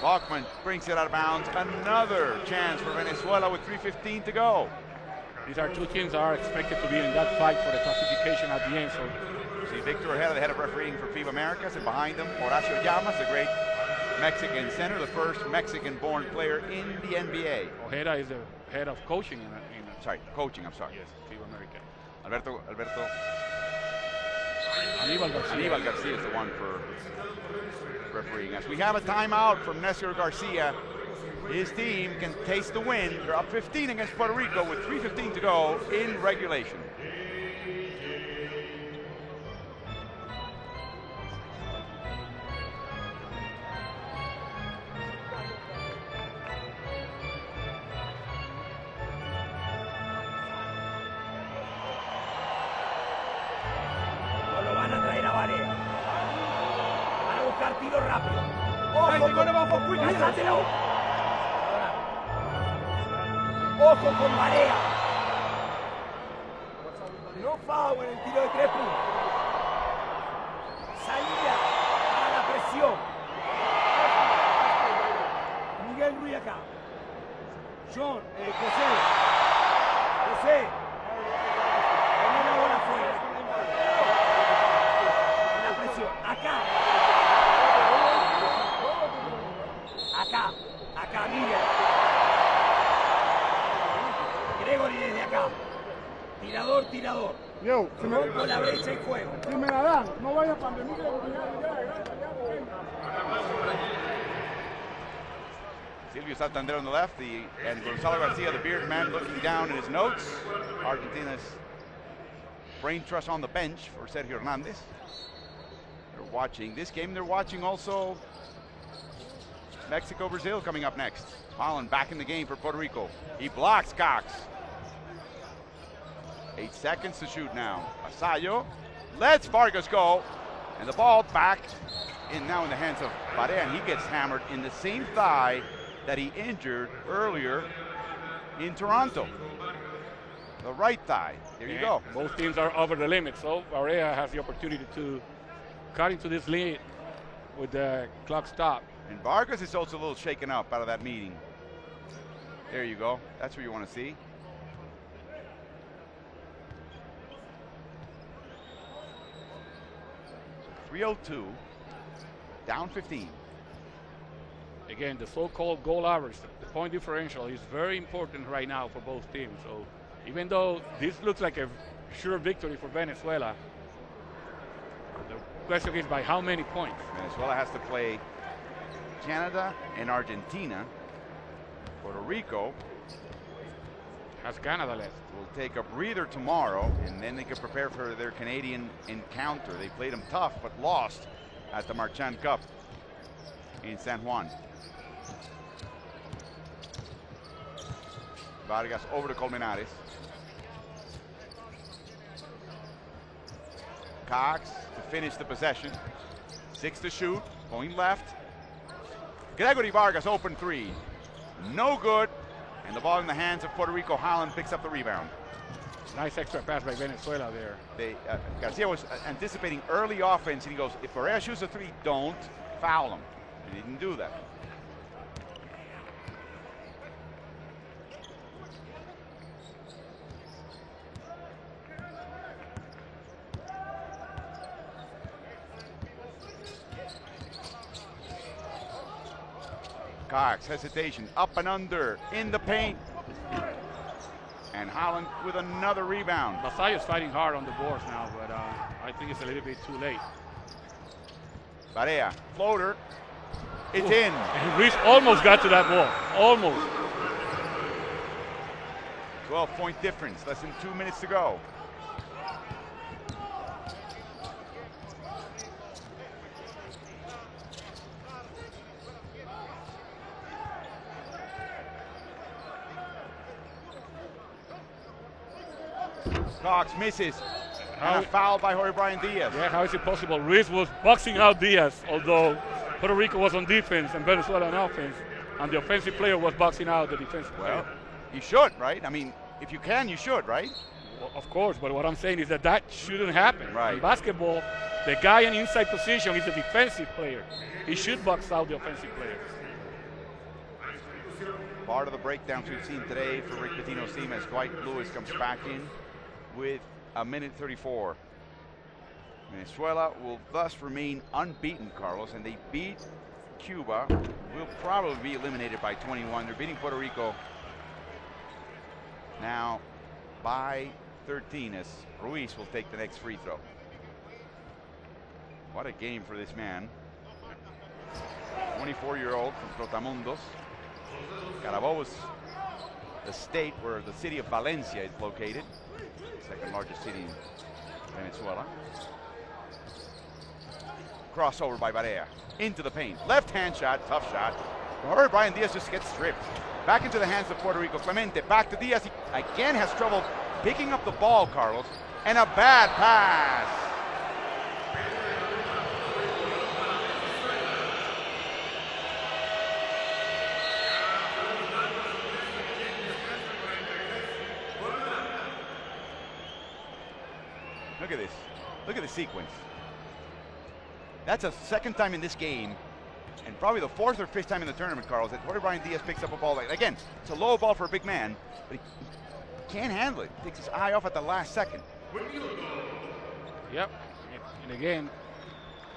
Bachman brings it out of bounds. Another chance for Venezuela with 3:15 to go. These are two teams that are expected to be in that fight for the classification at the end. So see Victor Ojeda, the head of refereeing for FIBA Americas, and behind him, Horacio Llamas, the great Mexican center, the first Mexican-born player in the NBA. Ojeda is the head of coaching coaching, I'm sorry. Yes, FIBA America. Alberto. Aníbal Garcia is the one for refereeing us. We have a timeout from Nestor Garcia. His team can taste the win. They're up 15 against Puerto Rico with 3:15 to go in regulation. Tiro rápido. Ojo con Barea. No foul en el tiro de 3 puntos. Salida para la presión. Miguel Ruiz acá. John, José. Poné la bola afuera. La presión. Acá, Miguel. Gregory desde acá. Tirador. Yo, Rompo la brecha y juego. Si me la dan, no vaya para mí. Silvio Santander on the left, and Gonzalo Garcia, the beard man, looking down at his notes. Argentina's brain trust on the bench for Sergio Hernandez. They're watching this game. They're watching also Mexico-Brazil coming up next. Holland back in the game for Puerto Rico. He blocks Cox. 8 seconds to shoot now. Asayo lets Vargas go. And the ball back now in the hands of Barea, and he gets hammered in the same thigh that he injured earlier in Toronto. The right thigh. There you go. Both teams are over the limit, so Barea has the opportunity to cut into this lead with the clock stop. And Vargas is also a little shaken up out of that meeting. There you go. That's what you want to see. So 3:02, down 15. Again, the so-called goal average, the point differential is very important right now for both teams. So even though this looks like a sure victory for Venezuela, the question is by how many points? Venezuela has to play Canada and Argentina. Puerto Rico has Canada left. Will take a breather tomorrow, and then they can prepare for their Canadian encounter. They played them tough, but lost at the Marchand Cup in San Juan. Vargas over to Colmenares. Cox to finish the possession. 6 to shoot, going left. Gregory Vargas open 3. No good. And the ball in the hands of Puerto Rico. Holland picks up the rebound. Nice extra pass by Venezuela there. Garcia was anticipating early offense, and he goes, if Barea shoots a 3, don't foul him. He didn't do that. Cox, hesitation, up and under, in the paint. And Holland with another rebound. Basayo's fighting hard on the boards now, but I think it's a little bit too late. Barea, floater. It's in. And Ruiz almost got to that ball. Almost. 12-point difference. Less than 2 minutes to go. Cox misses. And a foul by Jorge Brian Diaz. Yeah, how is it possible? Ruiz was boxing out Diaz, although Puerto Rico was on defense and Venezuela on offense, and the offensive player was boxing out the defensive player. You should, right? I mean, if you can, you should, right? Well, of course, but what I'm saying is that shouldn't happen. Right. In basketball, the guy in inside position is a defensive player. He should box out the offensive player. Part of the breakdowns we've seen today for Rick Pitino's team as Dwight Lewis comes back in with a minute 34. Venezuela will thus remain unbeaten, Carlos, and they beat Cuba. Will probably be eliminated by 21. They're beating Puerto Rico now by 13 as Ruiz will take the next free throw. What a game for this man. 24-year-old from Trotamundos. Carabobo is the state where the city of Valencia is located. Second largest city in Venezuela. Crossover by Barea. Into the paint. Left hand shot. Tough shot. Jorge Brian Diaz just gets stripped. Back into the hands of Puerto Rico. Clemente back to Diaz. He again has trouble picking up the ball, Carlos. And a bad pass. Look at this. Look at the sequence. That's a second time in this game, and probably the fourth or fifth time in the tournament, Carlos, that Jorge Brian Diaz picks up a ball. Like, again, it's a low ball for a big man, but he can't handle it. Takes his eye off at the last second. Yep. And again,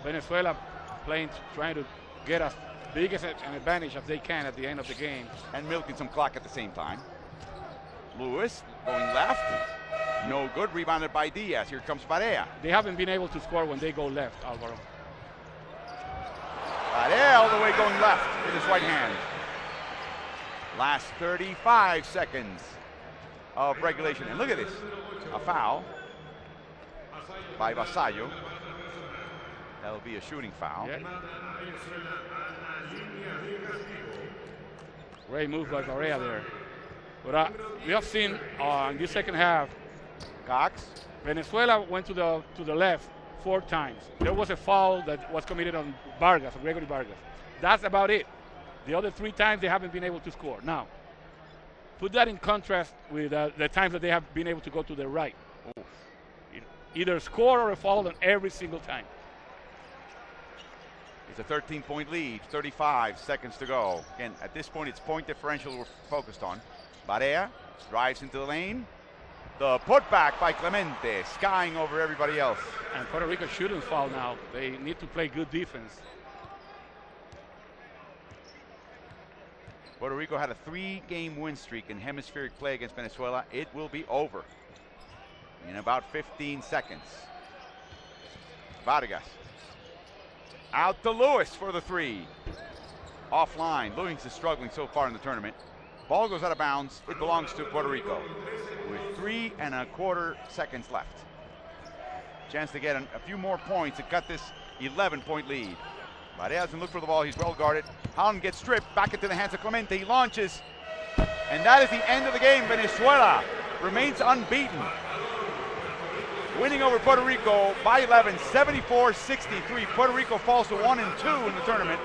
Venezuela trying to get as big as an advantage as they can at the end of the game. And milking some clock at the same time. Lewis going left. No good. Rebounded by Diaz. Here comes Barea. They haven't been able to score when they go left, Alvaro. Barea all the way going left with his right hand. Last 35 seconds of regulation. And look at this. A foul by Vasallo. That'll be a shooting foul. Yeah. Great move by Barea there. But we have seen in this second half, Cox. Venezuela went to the left 4 times. There was a foul that was committed on Vargas, on Gregory Vargas. That's about it. The other 3 times they haven't been able to score. Now, put that in contrast with the times that they have been able to go to the right. Either score or a foul on every single time. It's a 13-point lead, 35 seconds to go. Again, at this point, it's point differential we're focused on. Barea drives into the lane. The putback by Clemente, skying over everybody else. And Puerto Rico shouldn't foul now. They need to play good defense. Puerto Rico had a 3-game win streak in hemispheric play against Venezuela. It will be over in about 15 seconds. Vargas. Out to Lewis for the 3. Offline. Lewis is struggling so far in the tournament. Ball goes out of bounds. It belongs to Puerto Rico with 3 1/4 seconds left. Chance to get a few more points to cut this 11-point lead. Barea doesn't look for the ball. He's well guarded. Holland gets stripped. Back into the hands of Clemente. He launches. And that is the end of the game. Venezuela remains unbeaten. Winning over Puerto Rico by 11, 74-63. Puerto Rico falls to 1-2 in the tournament.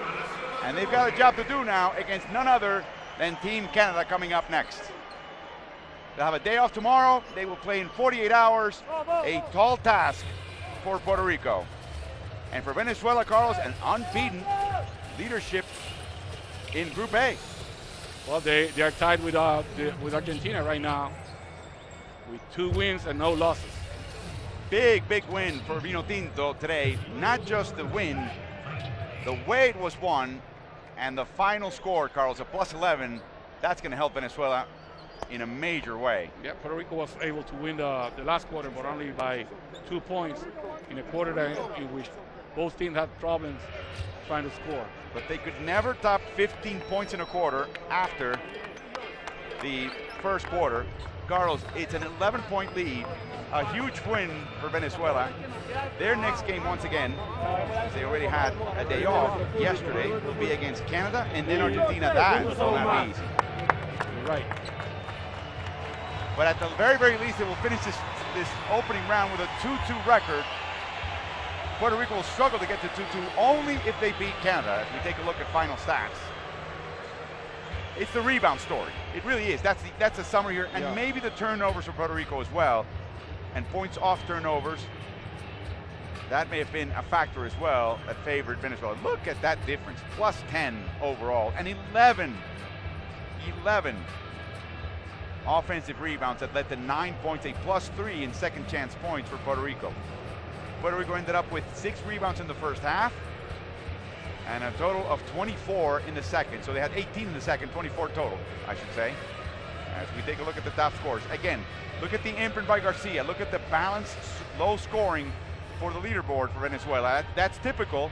And they've got a job to do now against none other than Team Canada coming up next. They'll have a day off tomorrow. They will play in 48 hours. A tall task for Puerto Rico. And for Venezuela, Carlos, an unbeaten leadership in Group A. Well, they are tied with Argentina right now with 2 wins and no losses. Big win for Vino Tinto today. Not just the win, the way it was won, and the final score, Carlos, a +11. That's going to help Venezuela in a major way. Yeah, Puerto Rico was able to win the last quarter, but only by 2 points. in a quarter in which both teams had problems trying to score. But they could never top 15 points in a quarter after the first quarter. Carlos, it's an 11-point lead, a huge win for Venezuela. Their next game, once again, they already had a day off yesterday, will be against Canada and then Argentina. That will not be easy. You're right. But at the very, very least, they will finish this opening round with a 2-2 record. Puerto Rico will struggle to get to 2-2 only if they beat Canada, as we take a look at final stats. It's the rebound story. It really is. That's the summary here. And maybe the turnovers for Puerto Rico as well. And points off turnovers. That may have been a factor as well that favored Venezuela. Look at that difference. Plus 10 overall. And 11 offensive rebounds that led to 9 points. A plus 3 in second chance points for Puerto Rico. Puerto Rico ended up with 6 rebounds in the first half. And a total of 24 in the second. So they had 18 in the second, 24 total, I should say. As we take a look at the top scores. Again, look at the imprint by Garcia. Look at the balanced, low scoring for the leaderboard for Venezuela. That's typical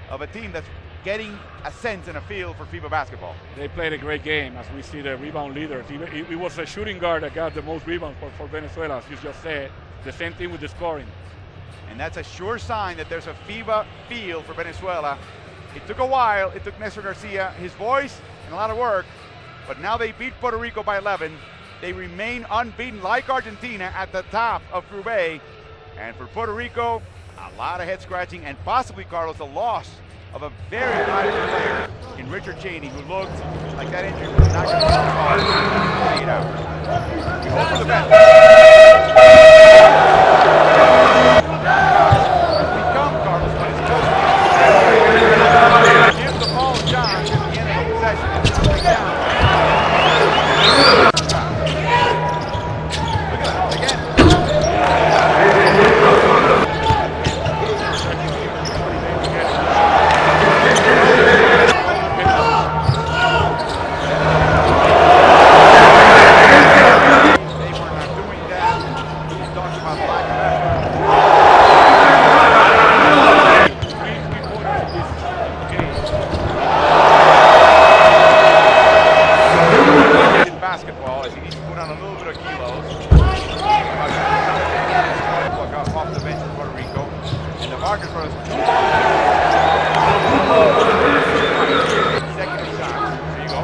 of a team that's getting a sense and a feel for FIBA basketball. They played a great game, as we see the rebound leader. It was a shooting guard that got the most rebounds for Venezuela, as you just said. The same thing with the scoring. And that's a sure sign that there's a FIBA feel for Venezuela. It took a while. It took Nestor Garcia, his voice, and a lot of work. But now they beat Puerto Rico by 11. They remain unbeaten like Argentina at the top of Group A. And for Puerto Rico, a lot of head scratching and possibly, Carlos, the loss of a very valuable player in Richard Cheney, who looked like that injury was not going to be resolved in 48 hours. We hope for the best. Give the ball to John at the end of the possession. Look at that again. They were not doing that. We talked about lack of effort. Basketball, as he needs to put on a little bit of kilos. Off the bench in Puerto Rico. And the Vargas brothers. Executive shots. There you go.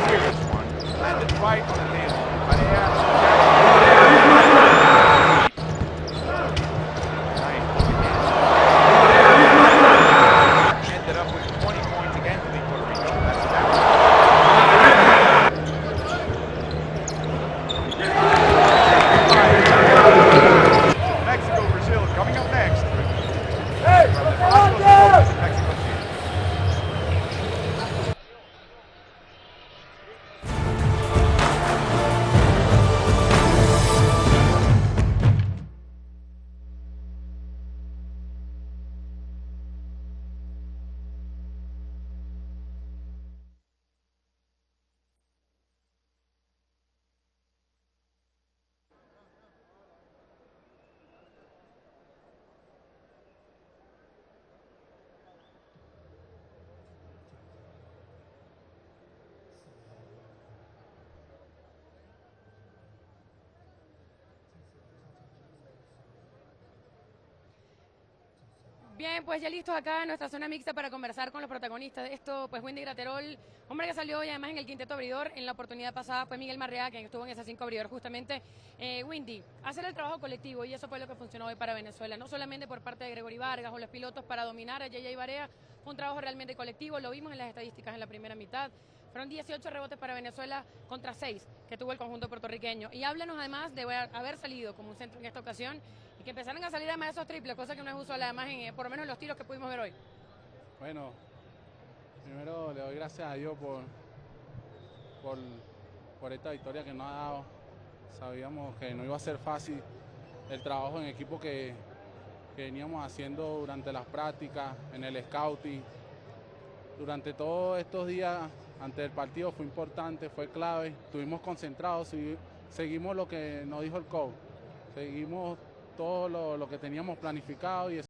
Serious one. Landed right on the table. Ended up with 20 points again to lead Puerto Rico. That's Mexico, Brazil coming up next. Hey, from the Mexico City. Bien, pues ya listos acá en nuestra zona mixta para conversar con los protagonistas de esto, pues Windy Graterol, hombre que salió hoy además en el quinteto abridor. En la oportunidad pasada fue Miguel Marrea, quien estuvo en ese 5 abridor justamente. Windy, hacer el trabajo colectivo, y eso fue lo que funcionó hoy para Venezuela, no solamente por parte de Gregory Vargas o los pilotos para dominar a Yaya y Barea, fue un trabajo realmente colectivo, lo vimos en las estadísticas en la primera mitad. Fueron 18 rebotes para Venezuela contra 6 que tuvo el conjunto puertorriqueño. Y háblanos además de haber salido como un centro en esta ocasión y que empezaron a salir además esos triples, cosa que no es usual además por lo menos en los tiros que pudimos ver hoy. Bueno, primero le doy gracias a Dios por esta victoria que nos ha dado. Sabíamos que no iba a ser fácil el trabajo en equipo que veníamos haciendo durante las prácticas, en el scouting. durante todos estos días ante el partido fue importante, fue clave, estuvimos concentrados y seguimos lo que nos dijo el coach, seguimos todo lo que teníamos planificado y